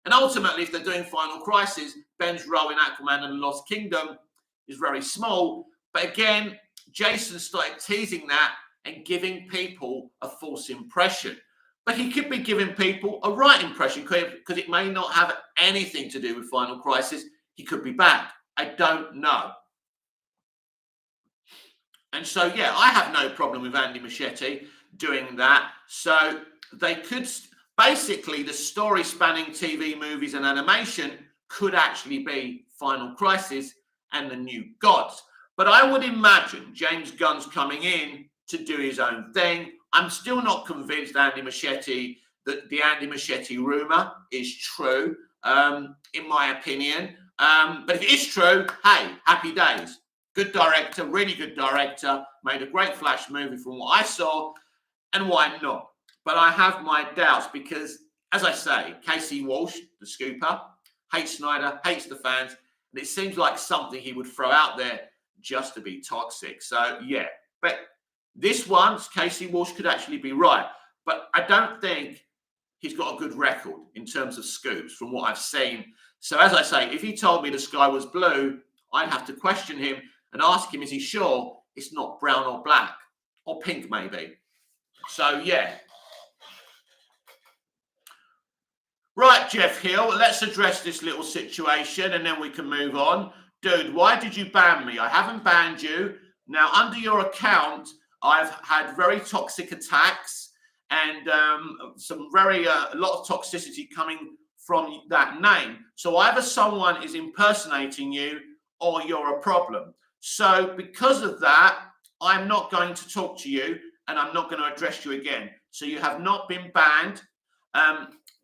And ultimately, if they're doing Final Crisis, Ben's role in Aquaman and the Lost Kingdom is very small. But again, Jason started teasing that and giving people a false impression. But he could be giving people a right impression, because it may not have anything to do with Final Crisis. He could be back. I don't know. And so, I have no problem with Andy Muschietti doing that. So they could, basically, the story spanning TV, movies and animation could actually be Final Crisis and the New Gods. But I would imagine James Gunn's coming in to do his own thing. I'm still not convinced that the Andy Muschietti rumor is true, in my opinion. But if it is true, hey, happy days. Good director, really good director, made a great Flash movie from what I saw, and why not? But I have my doubts because, as I say, Casey Walsh, the scooper, hates Snyder, hates the fans, and it seems like something he would throw out there just to be toxic. So, but this once, Casey Walsh could actually be right. But I don't think he's got a good record in terms of scoops from what I've seen. So, as I say, if he told me the sky was blue, I'd have to question him and ask him, is he sure it's not brown or black or pink maybe? So, Right, Jeff Hill, let's address this little situation and then we can move on. Dude, why did you ban me? I haven't banned you. Now, under your account, I've had very toxic attacks and some a lot of toxicity coming from that name. So either someone is impersonating you or you're a problem. So because of that, I'm not going to talk to you and I'm not going to address you again. So you have not been banned.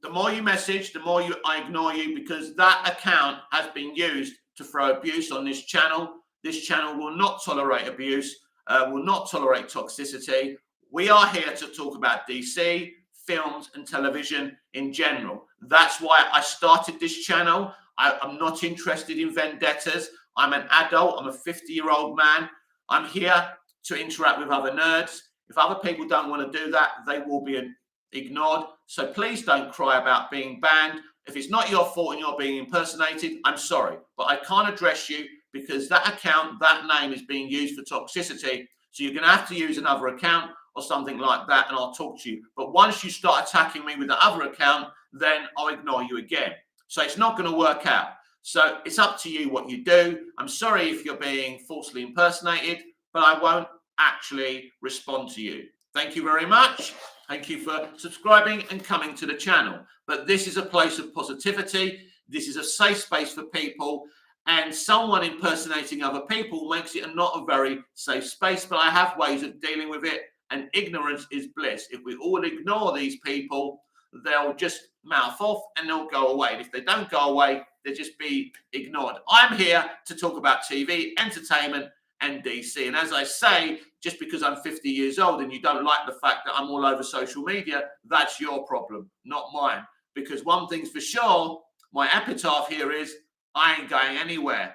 The more you message, the more I ignore you, because that account has been used to throw abuse on this channel. This channel will not tolerate abuse, will not tolerate toxicity. We are here to talk about DC, films and television in general. That's why I started this channel. I'm not interested in vendettas. I'm an adult. I'm a 50-year-old man. I'm here to interact with other nerds. If other people don't want to do that, they will be ignored. So please don't cry about being banned. If it's not your fault and you're being impersonated, I'm sorry, but I can't address you because that account, that name is being used for toxicity. So you're going to have to use another account or something like that, and I'll talk to you. But once you start attacking me with the other account, then I'll ignore you again. So it's not going to work out. So it's up to you what you do. I'm sorry if you're being falsely impersonated, but I won't actually respond to you. Thank you very much. Thank you for subscribing and coming to the channel. But this is a place of positivity. This is a safe space for people. And someone impersonating other people makes it not a very safe space. But I have ways of dealing with it. And ignorance is bliss. If we all ignore these people, they'll just mouth off and they'll go away. And if they don't go away, they'll just be ignored. I'm here to talk about TV, entertainment, and DC. And as I say, just because I'm 50 years old and you don't like the fact that I'm all over social media, that's your problem, not mine. Because one thing's for sure, my epitaph here is, I ain't going anywhere.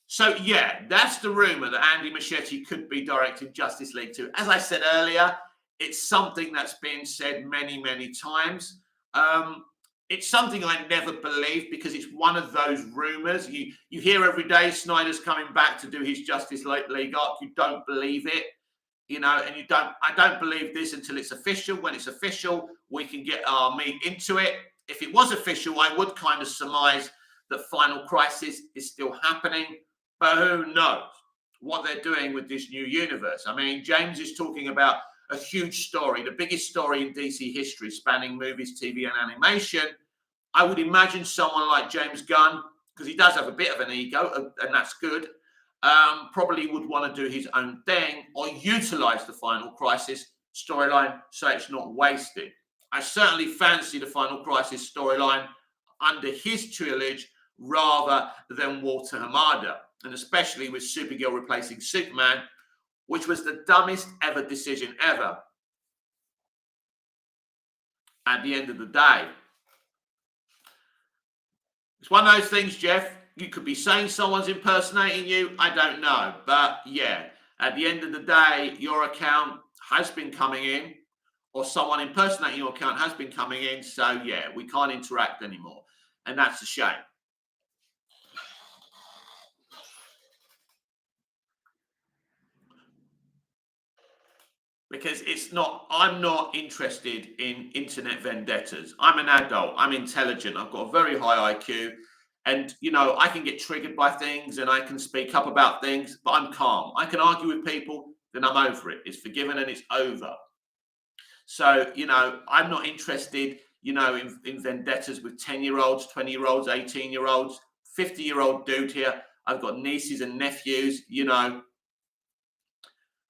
So yeah, that's the rumor that Andy Muscheti could be directing Justice League 2. As I said earlier, it's something that's been said many, many times. It's something I never believed because it's one of those rumors. You hear every day Snyder's coming back to do his Justice League arc. You don't believe it, you know, and I don't believe this until it's official. When it's official, we can get our meat into it. If it was official, I would kind of surmise that Final Crisis is still happening, but who knows what they're doing with this new universe. I mean, James is talking about a huge story, the biggest story in DC history, spanning movies, TV, and animation. I would imagine someone like James Gunn, because he does have a bit of an ego, and that's good, probably would want to do his own thing or utilize the Final Crisis storyline so it's not wasted. I certainly fancy the Final Crisis storyline under his trilogy rather than Walter Hamada, and especially with Supergirl replacing Superman, which was the dumbest ever decision ever. At the end of the day, it's one of those things, Jeff. You could be saying someone's impersonating you. I don't know. But yeah, at the end of the day, your account has been coming in, or someone impersonating your account has been coming in. So yeah, we can't interact anymore. And that's a shame. Because I'm not interested in internet vendettas. I'm an adult, I'm intelligent, I've got a very high IQ, and you know, I can get triggered by things and I can speak up about things, but I'm calm. I can argue with people, then I'm over it. It's forgiven and it's over. So, you know, I'm not interested, you know, in vendettas with 10-year-olds, 20-year-olds, 18-year-olds, 50-year-old dude here. I've got nieces and nephews, you know,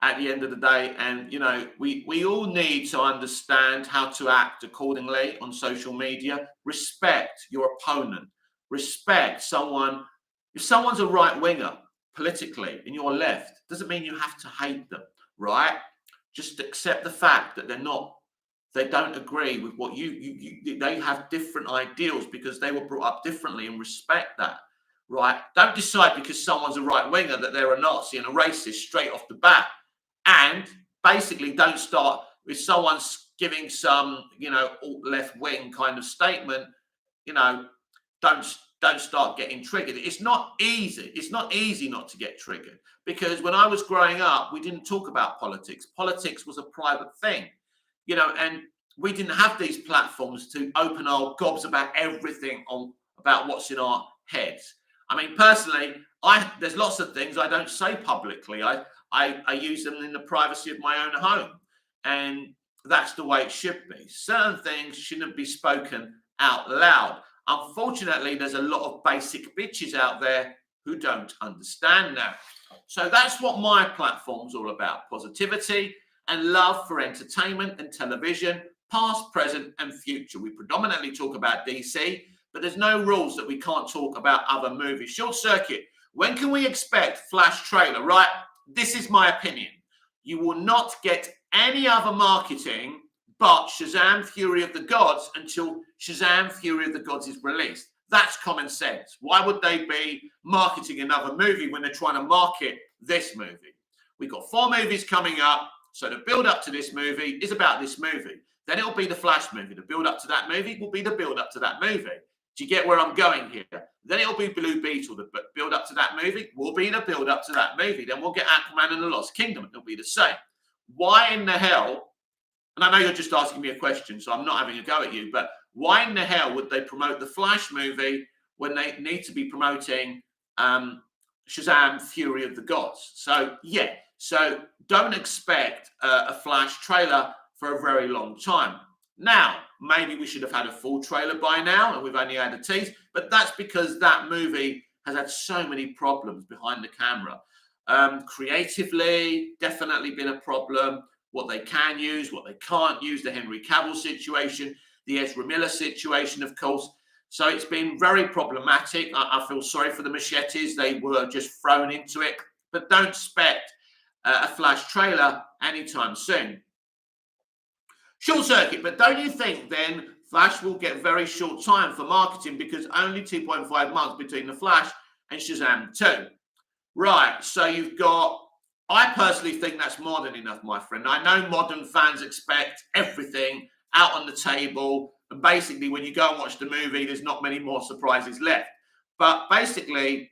at the end of the day. And, you know, we all need to understand how to act accordingly on social media. Respect your opponent. Respect someone. If someone's a right winger politically and you're left, doesn't mean you have to hate them, right? Just accept the fact that they don't agree with what they have different ideals because they were brought up differently, and respect that, right? Don't decide because someone's a right winger that they're a Nazi and a racist straight off the bat. And basically don't start with someone's giving some, you know, left wing kind of statement, you know, don't start getting triggered. It's not easy. It's not easy not to get triggered, because when I was growing up, we didn't talk about politics. Politics was a private thing, you know, and we didn't have these platforms to open our gobs about everything about what's in our heads. I mean, personally, there's lots of things I don't say publicly. I use them in the privacy of my own home, and that's the way it should be. Certain things shouldn't be spoken out loud. Unfortunately, there's a lot of basic bitches out there who don't understand that. So that's what my platform's all about: positivity and love for entertainment and television, past, present, and future. We predominantly talk about DC, but there's no rules that we can't talk about other movies. Short Circuit, when can we expect Flash trailer, right? This is my opinion. You will not get any other marketing but Shazam! Fury of the Gods until Shazam! Fury of the Gods is released. That's common sense. Why would they be marketing another movie when they're trying to market this movie? We've got 4 movies coming up. So the build up to this movie is about this movie. Then it'll be the Flash movie. The build up to that movie will be the build up to that movie. Do you get where I'm going here? Then it'll be Blue Beetle. The build up to that movie will be the build up to that movie. Then we'll get Aquaman and the Lost Kingdom. It'll be the same. Why in the hell? And I know you're just asking me a question, so I'm not having a go at you, but why in the hell would they promote the Flash movie when they need to be promoting Shazam Fury of the Gods? So, yeah, so don't expect a Flash trailer for a very long time. Now, maybe we should have had a full trailer by now, and we've only had a tease, but that's because that movie has had so many problems behind the camera. Creatively, definitely been a problem. What they can use, what they can't use, the Henry Cavill situation, the Ezra Miller situation, of course. So it's been very problematic. I feel sorry for the Muschetis. They were just thrown into it. But don't expect a Flash trailer anytime soon. Short circuit, but don't you think then Flash will get very short time for marketing because only 2.5 months between the Flash and Shazam 2? Right, so you've got... I personally think that's more than enough, my friend. I know modern fans expect everything out on the table. And basically, when you go and watch the movie, there's not many more surprises left. But basically,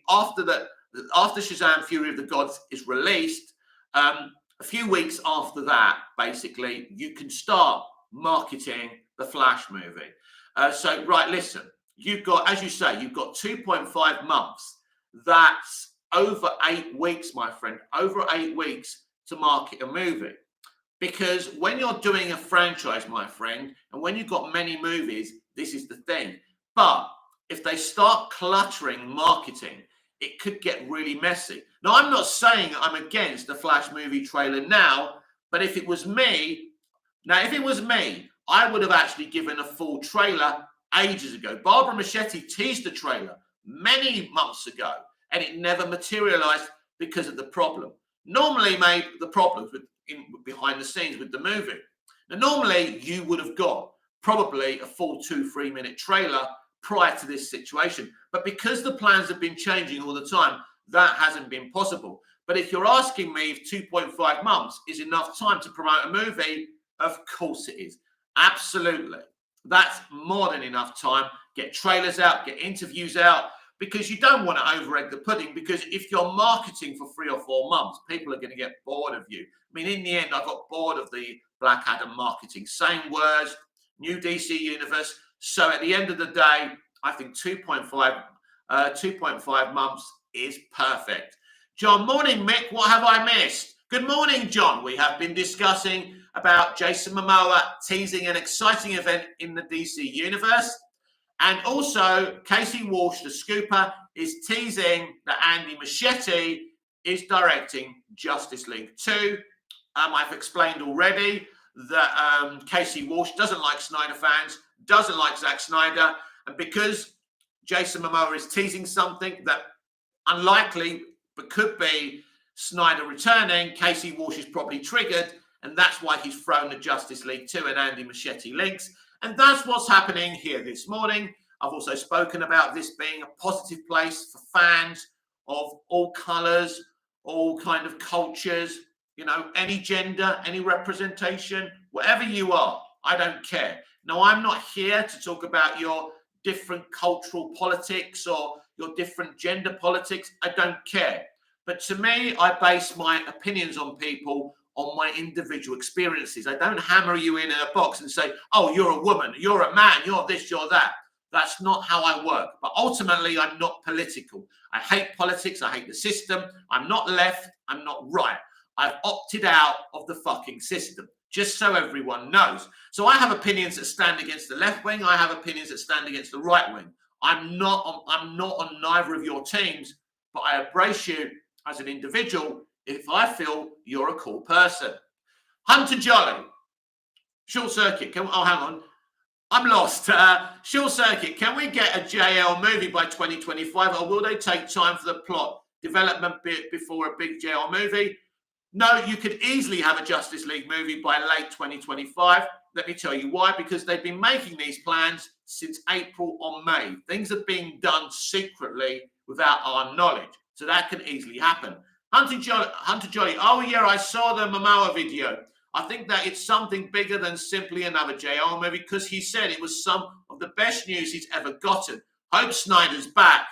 after Shazam Fury of the Gods is released, a few weeks after that, basically, you can start marketing the Flash movie. So, right, listen, you've got, as you say, you've got 2.5 months. That's over 8 weeks, my friend, over 8 weeks to market a movie. Because when you're doing a franchise, my friend, and when you've got many movies, this is the thing. But if they start cluttering marketing, it could get really messy. Now, I'm not saying I'm against the Flash movie trailer now, but if it was me, I would have actually given a full trailer ages ago. Barbara Muscheti teased the trailer many months ago, and it never materialized because of the problem. Normally, mate, the problems behind the scenes with the movie. Now, normally, you would have got probably a full 2-3 minute trailer prior to this situation. But because the plans have been changing all the time, that hasn't been possible. But if you're asking me if 2.5 months is enough time to promote a movie, of course it is. Absolutely. That's more than enough time. Get trailers out, get interviews out, because you don't want to over-egg the pudding, because if you're marketing for 3 or 4 months, people are going to get bored of you. I mean, in the end, I got bored of the Black Adam marketing. Same words, new DC universe. So at the end of the day, I think 2.5 months is perfect. John, morning, Mick. What have I missed? Good morning, John. We have been discussing about Jason Momoa teasing an exciting event in the DC universe. And also, Casey Walsh, the scooper, is teasing that Andy Muschietti is directing Justice League 2. I've explained already that Casey Walsh doesn't like Snyder fans, doesn't like Zack Snyder, and because Jason Momoa is teasing something that unlikely but could be Snyder returning, Casey Walsh is probably triggered, and that's why he's thrown the Justice League 2 and Andy Muschietti links. And that's what's happening here this morning. I've also spoken about this being a positive place for fans of all colours, all kind of cultures, you know, any gender, any representation, whatever you are, I don't care. Now, I'm not here to talk about your different cultural politics or your different gender politics. I don't care. But to me, I base my opinions on people on my individual experiences. I don't hammer you in a box and say, oh, you're a woman, you're a man, you're this, you're that. That's not how I work. But ultimately, I'm not political. I hate politics. I hate the system. I'm not left. I'm not right. I've opted out of the fucking system, just so everyone knows. So I have opinions that stand against the left wing. I have opinions that stand against the right wing. I'm not on neither of your teams, but I embrace you as an individual if I feel you're a cool person. Hunter Jolly, short circuit. Hang on. I'm lost. Short circuit. Can we get a JL movie by 2025, or will they take time for the plot development bit before a big JL movie? No, you could easily have a Justice League movie by late 2025. Let me tell you why. Because they've been making these plans since April or May. Things are being done secretly without our knowledge. So that can easily happen. Hunter Jolly, oh yeah, I saw the Momoa video. I think that it's something bigger than simply another JL movie, because he said it was some of the best news he's ever gotten. Hope Snyder's back.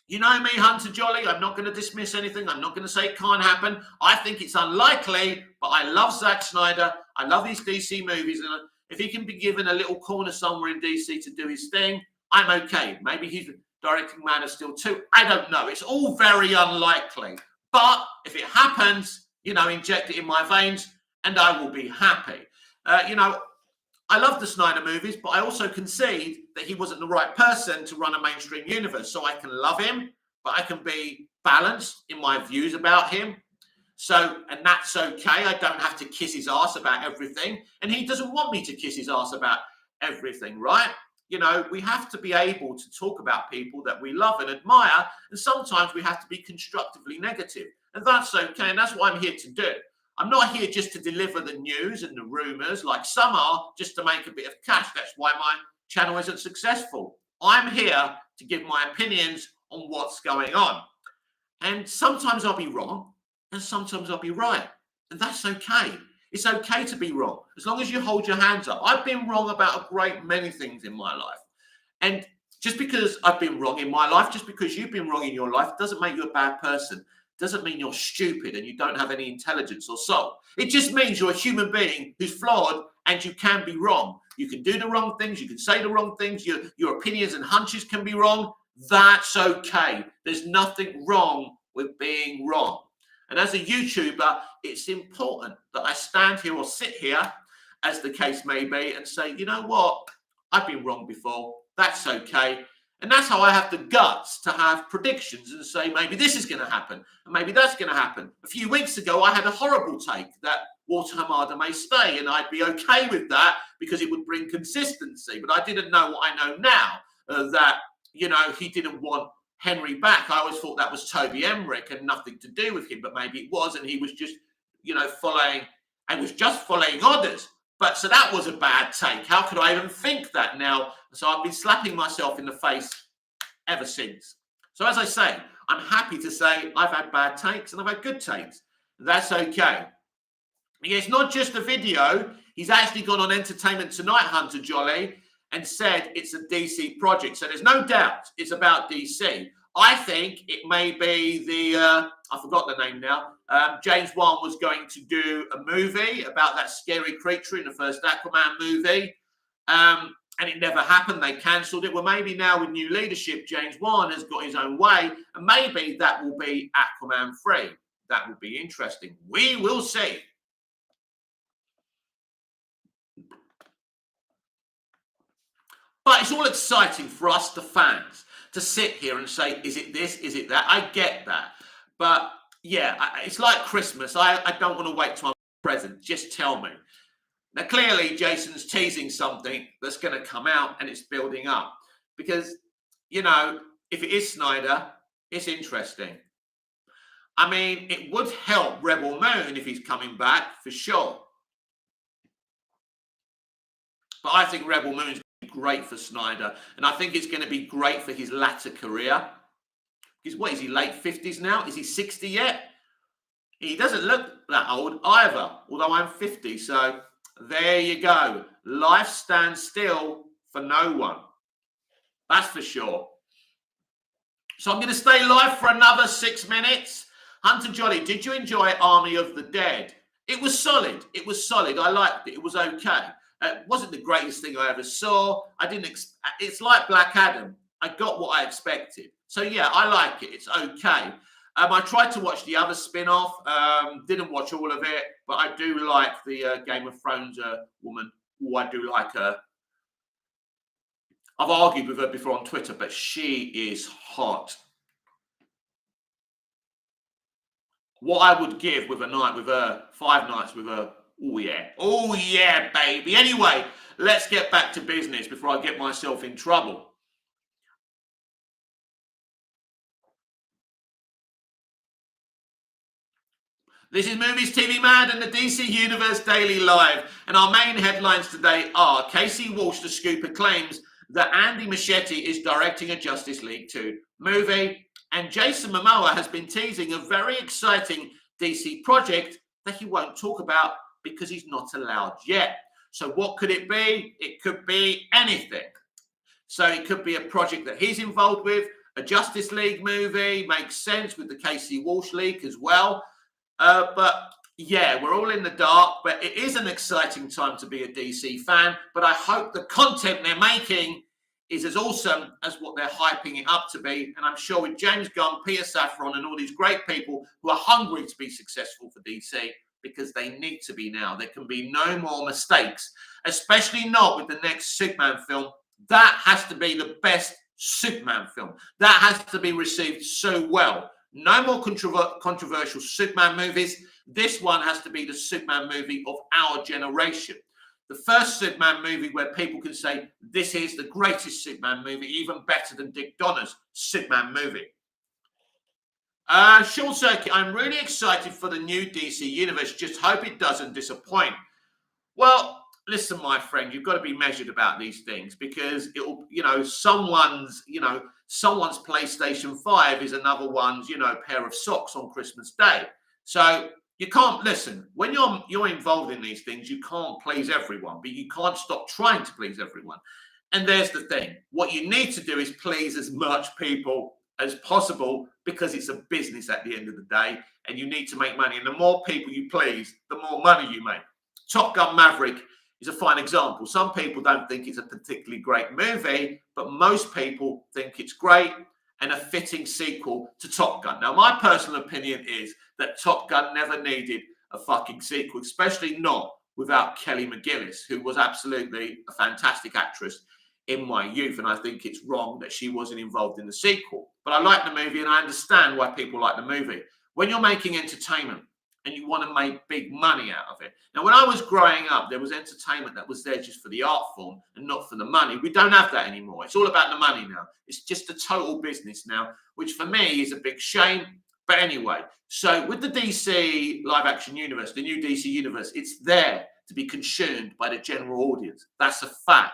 You know me, Hunter Jolly, I'm not going to dismiss anything. I'm not going to say it can't happen. I think it's unlikely, but I love Zack Snyder. I love these DC movies. And if he can be given a little corner somewhere in DC to do his thing, I'm okay. Maybe he's directing Man of Steel 2. I don't know. It's all very unlikely. But if it happens, inject it in my veins and I will be happy. I love the Snyder movies, but I also concede that he wasn't the right person to run a mainstream universe. So I can love him, but I can be balanced in my views about him. And that's okay. I don't have to kiss his ass about everything. And he doesn't want me to kiss his ass about everything, right? We have to be able to talk about people that we love and admire. And sometimes we have to be constructively negative. And that's okay. And that's what I'm here to do. I'm not here just to deliver the news and the rumors like some are, just to make a bit of cash. That's why my channel isn't successful. I'm here to give my opinions on what's going on. And sometimes I'll be wrong and sometimes I'll be right. And that's okay. It's okay to be wrong as long as you hold your hands up. I've been wrong about a great many things in my life. And just because I've been wrong in my life, just because you've been wrong in your life, doesn't make you a bad person. Doesn't mean you're stupid and you don't have any intelligence or soul. It just means you're a human being who's flawed and you can be wrong. You can do the wrong things. You can say the wrong things. Your opinions and hunches can be wrong. That's okay. There's nothing wrong with being wrong. And as a YouTuber, it's important that I stand here or sit here, as the case may be, and say, you know what? I've been wrong before. That's okay. And that's how I have the guts to have predictions and say, maybe this is going to happen and maybe that's going to happen. A few weeks ago, I had a horrible take that Walter Hamada may stay, and I'd be okay with that because it would bring consistency. But I didn't know what I know now, that, he didn't want Henry back. I always thought that was Toby Emmerich and nothing to do with him, but maybe it was, and he was just, following orders. But so that was a bad take. How could I even think that now? So I've been slapping myself in the face ever since. So as I say, I'm happy to say I've had bad takes and I've had good takes. That's okay. Yeah, it's not just a video. He's actually gone on Entertainment Tonight, Hunter Jolly, and said it's a DC project. So there's no doubt it's about DC. I think it may be I forgot the name now. James Wan was going to do a movie about that scary creature in the first Aquaman movie. And it never happened. They cancelled it. Well, maybe now with new leadership, James Wan has got his own way. And maybe that will be Aquaman 3. That will be interesting. We will see. But it's all exciting for us, the fans, to sit here and say, is it this? Is it that? I get that. But yeah, it's like Christmas. I don't want to wait till I'm present. Just tell me. Now, clearly, Jason's teasing something that's going to come out and it's building up. Because, if it is Snyder, it's interesting. I mean, it would help Rebel Moon if he's coming back, for sure. But I think Rebel Moon is great for Snyder. And I think it's going to be great for his latter career. Because what, is he late 50s now? Is he 60 yet? He doesn't look that old either, although I'm 50. So there you go. Life stands still for no one. That's for sure. So I'm going to stay live for another 6 minutes. Hunter Jolly, did you enjoy Army of the Dead? It was solid. It was solid. I liked it. It was okay. It wasn't the greatest thing I ever saw. It's like Black Adam. I got what I expected. So yeah, I like it. It's okay. I tried to watch the other spin-off. Didn't watch all of it, but I do like the Game of Thrones woman. Oh, I do like her. I've argued with her before on Twitter, but she is hot. What I would give with a night with her, 5 nights with her. Oh yeah. Oh yeah, baby. Anyway, let's get back to business before I get myself in trouble. This is Movies TV Mad and the DC Universe Daily Live. And our main headlines today are Casey Walsh, the scooper, claims that Andy Muscheti is directing a Justice League 2 movie. And Jason Momoa has been teasing a very exciting DC project that he won't talk about because he's not allowed yet. So what could it be? It could be anything. So it could be a project that he's involved with, a Justice League movie, makes sense with the Casey Walsh leak as well. But yeah, we're all in the dark, but it is an exciting time to be a DC fan. But I hope the content they're making is as awesome as what they're hyping it up to be. And I'm sure with James Gunn, Peter Safran, and all these great people who are hungry to be successful for DC, because they need to be now. There can be no more mistakes, especially not with the next Superman film. That has to be the best Superman film. That has to be received so well. No more controversial Superman movies. This one has to be the Superman movie of our generation. The first Superman movie where people can say, this is the greatest Superman movie, even better than Dick Donner's Superman movie. Short circuit, I'm really excited for the new DC Universe. Just hope it doesn't disappoint. Well, listen, my friend, you've got to be measured about these things because it'll, someone's PlayStation 5 is another one's, pair of socks on Christmas Day. So you can't listen when you're involved in these things. You can't please everyone, but you can't stop trying to please everyone. And there's the thing: what you need to do is please as much people as possible because it's a business at the end of the day, and you need to make money. And the more people you please, the more money you make. Top Gun Maverick is a fine example. Some people don't think it's a particularly great movie, but most people think it's great and a fitting sequel to Top Gun. Now, my personal opinion is that Top Gun never needed a fucking sequel, especially not without Kelly McGillis, who was absolutely a fantastic actress in my youth. And I think it's wrong that she wasn't involved in the sequel. But I like the movie and I understand why people like the movie. When you're making entertainment, and you want to make big money out of it. Now, when I was growing up, there was entertainment that was there just for the art form and not for the money. We don't have that anymore. It's all about the money now. It's just a total business now, which for me is a big shame. But anyway, so with the DC live action universe, the new DC universe, it's there to be consumed by the general audience. That's a fact.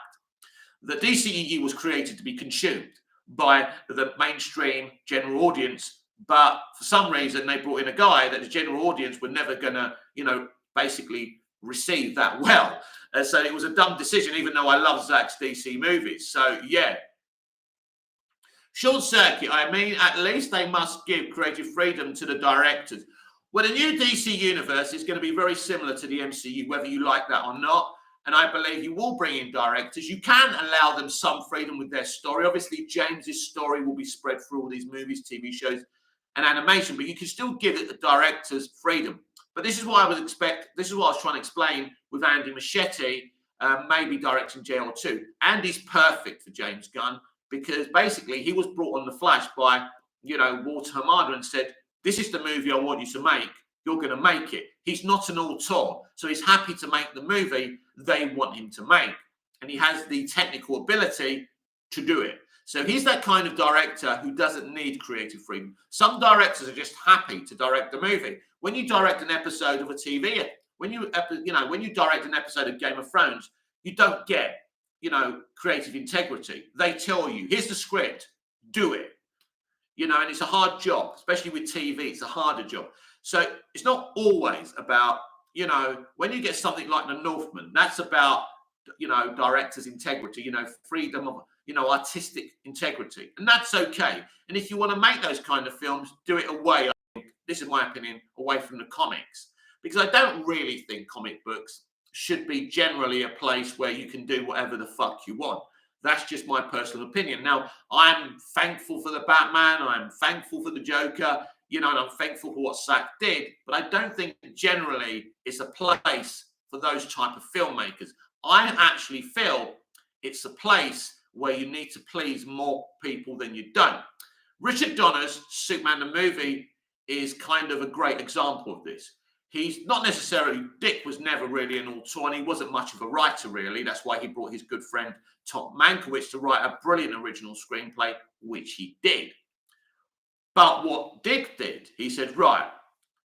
The DCEU was created to be consumed by the mainstream general audience. But for some reason, they brought in a guy that the general audience were never going to, basically receive that well. So it was a dumb decision, even though I love Zack's DC movies. So, yeah. Short circuit, I mean, at least they must give creative freedom to the directors. Well, the new DC universe is going to be very similar to the MCU, whether you like that or not. And I believe you will bring in directors. You can allow them some freedom with their story. Obviously, James's story will be spread through all these movies, TV shows, and animation, but you can still give it the directors freedom. But this is what I was trying to explain with Andy Muscheti, maybe directing JL2. Andy's perfect for James Gunn because basically he was brought on the Flash by, Walter Hamada and said, this is the movie I want you to make. You're going to make it. He's not an auteur, so he's happy to make the movie they want him to make. And he has the technical ability to do it. So he's that kind of director who doesn't need creative freedom. Some directors are just happy to direct the movie. When you direct an episode of a TV, when you direct an episode of Game of Thrones, you don't get, creative integrity. They tell you, here's the script, do it. And it's a hard job, especially with TV. It's a harder job. So it's not always about, when you get something like The Northman, that's about, director's integrity, freedom of, artistic integrity. And that's okay. And if you want to make those kind of films, do it away, I think, this is my opinion, away from the comics. Because I don't really think comic books should be generally a place where you can do whatever the fuck you want. That's just my personal opinion. Now, I'm thankful for the Batman. I'm thankful for the Joker, and I'm thankful for what Zack did. But I don't think generally it's a place for those type of filmmakers. I actually feel it's a place where you need to please more people than you don't. Richard Donner's Superman the movie is kind of a great example of this. He's not necessarily, Dick was never really an auteur, and he wasn't much of a writer, really. That's why he brought his good friend Tom Mankiewicz to write a brilliant original screenplay, which he did. But what Dick did, he said, right,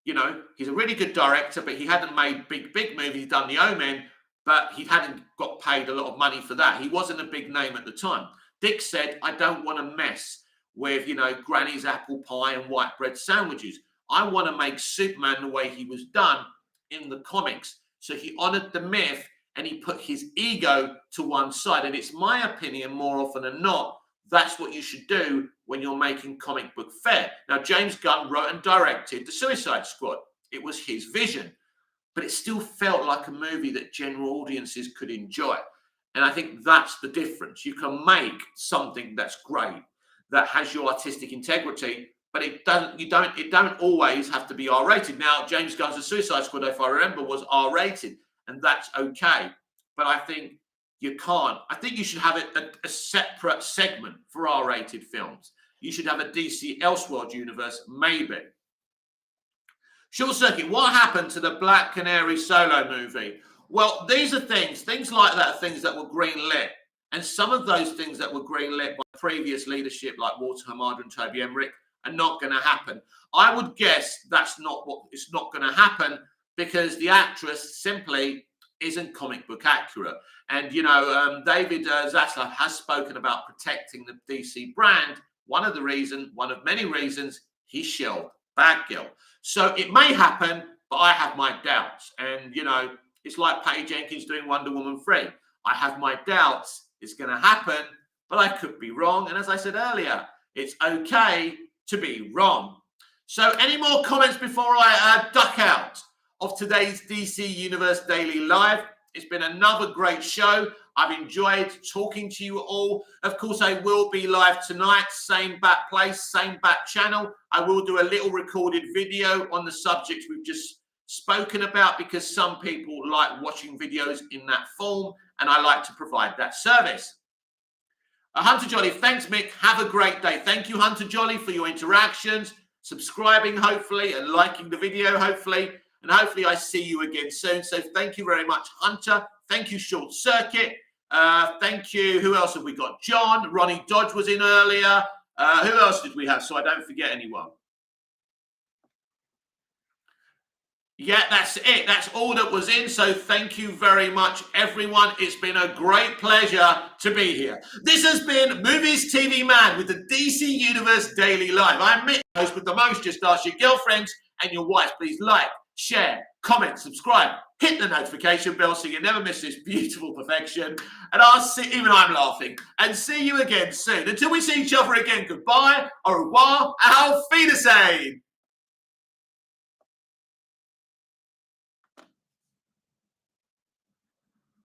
You know, he's a really good director, but he hadn't made big movies. He'd done The Omen, but he hadn't got paid a lot of money for that. He wasn't a big name at the time. Dick said, I don't want to mess with, you know, Granny's apple pie and white bread sandwiches. I want to make Superman the way he was done in the comics. So he honored the myth and he put his ego to one side. And it's my opinion, more often than not, that's what you should do when you're making comic book fare. Now, James Gunn wrote and directed The Suicide Squad. It was his vision, but it still felt like a movie that general audiences could enjoy. And I think that's the difference. You can make something that's great, that has your artistic integrity, but it don't always have to be R-rated. Now, James Gunn's The Suicide Squad, if I remember, was R-rated, and that's okay. But I think you can't. I think you should have a separate segment for R-rated films. You should have a DC Elseworld universe, maybe. Short Circuit, what happened to the Black Canary solo movie? Well, these are things like that are things that were greenlit. And some of those things that were greenlit by previous leadership, like Walter Hamada and Toby Emmerich, are not going to happen. I would guess that's not what it's not going to happen, because the actress simply isn't comic book accurate. And, you know, David Zaslav has spoken about protecting the DC brand. One of many reasons he shelved Batgirl. So it may happen, but I have my doubts. And, you know, it's like Patty Jenkins doing Wonder Woman 3. I have my doubts it's going to happen, but I could be wrong. And as I said earlier, it's okay to be wrong. So any more comments before I duck out of today's DC Universe Daily Live? It's been another great show. I've enjoyed talking to you all. Of course, I will be live tonight, same bat place, same bat channel. I will do a little recorded video on the subjects we've just spoken about, because some people like watching videos in that form, and I like to provide that service. Hunter Jolly, thanks, Mick. Have a great day. Thank you, Hunter Jolly, for your interactions, subscribing, hopefully, and liking the video, hopefully. And hopefully I see you again soon. So thank you very much, Hunter. Thank you, Short Circuit. Thank you. Who else have we got? John. Ronnie Dodge was in earlier. Who else did we have? So I don't forget anyone. Yeah, that's it. That's all that was in. So thank you very much, everyone. It's been a great pleasure to be here. This has been Movies TV Man with the DC Universe Daily Live. I'm Mick, host with the most. Just ask your girlfriends and your wives. Please like, share, comment, subscribe, hit the notification bell so you never miss this beautiful perfection. And I'll see, even I'm laughing, and see you again soon. Until we see each other again, goodbye, au revoir, auf Wiedersehen.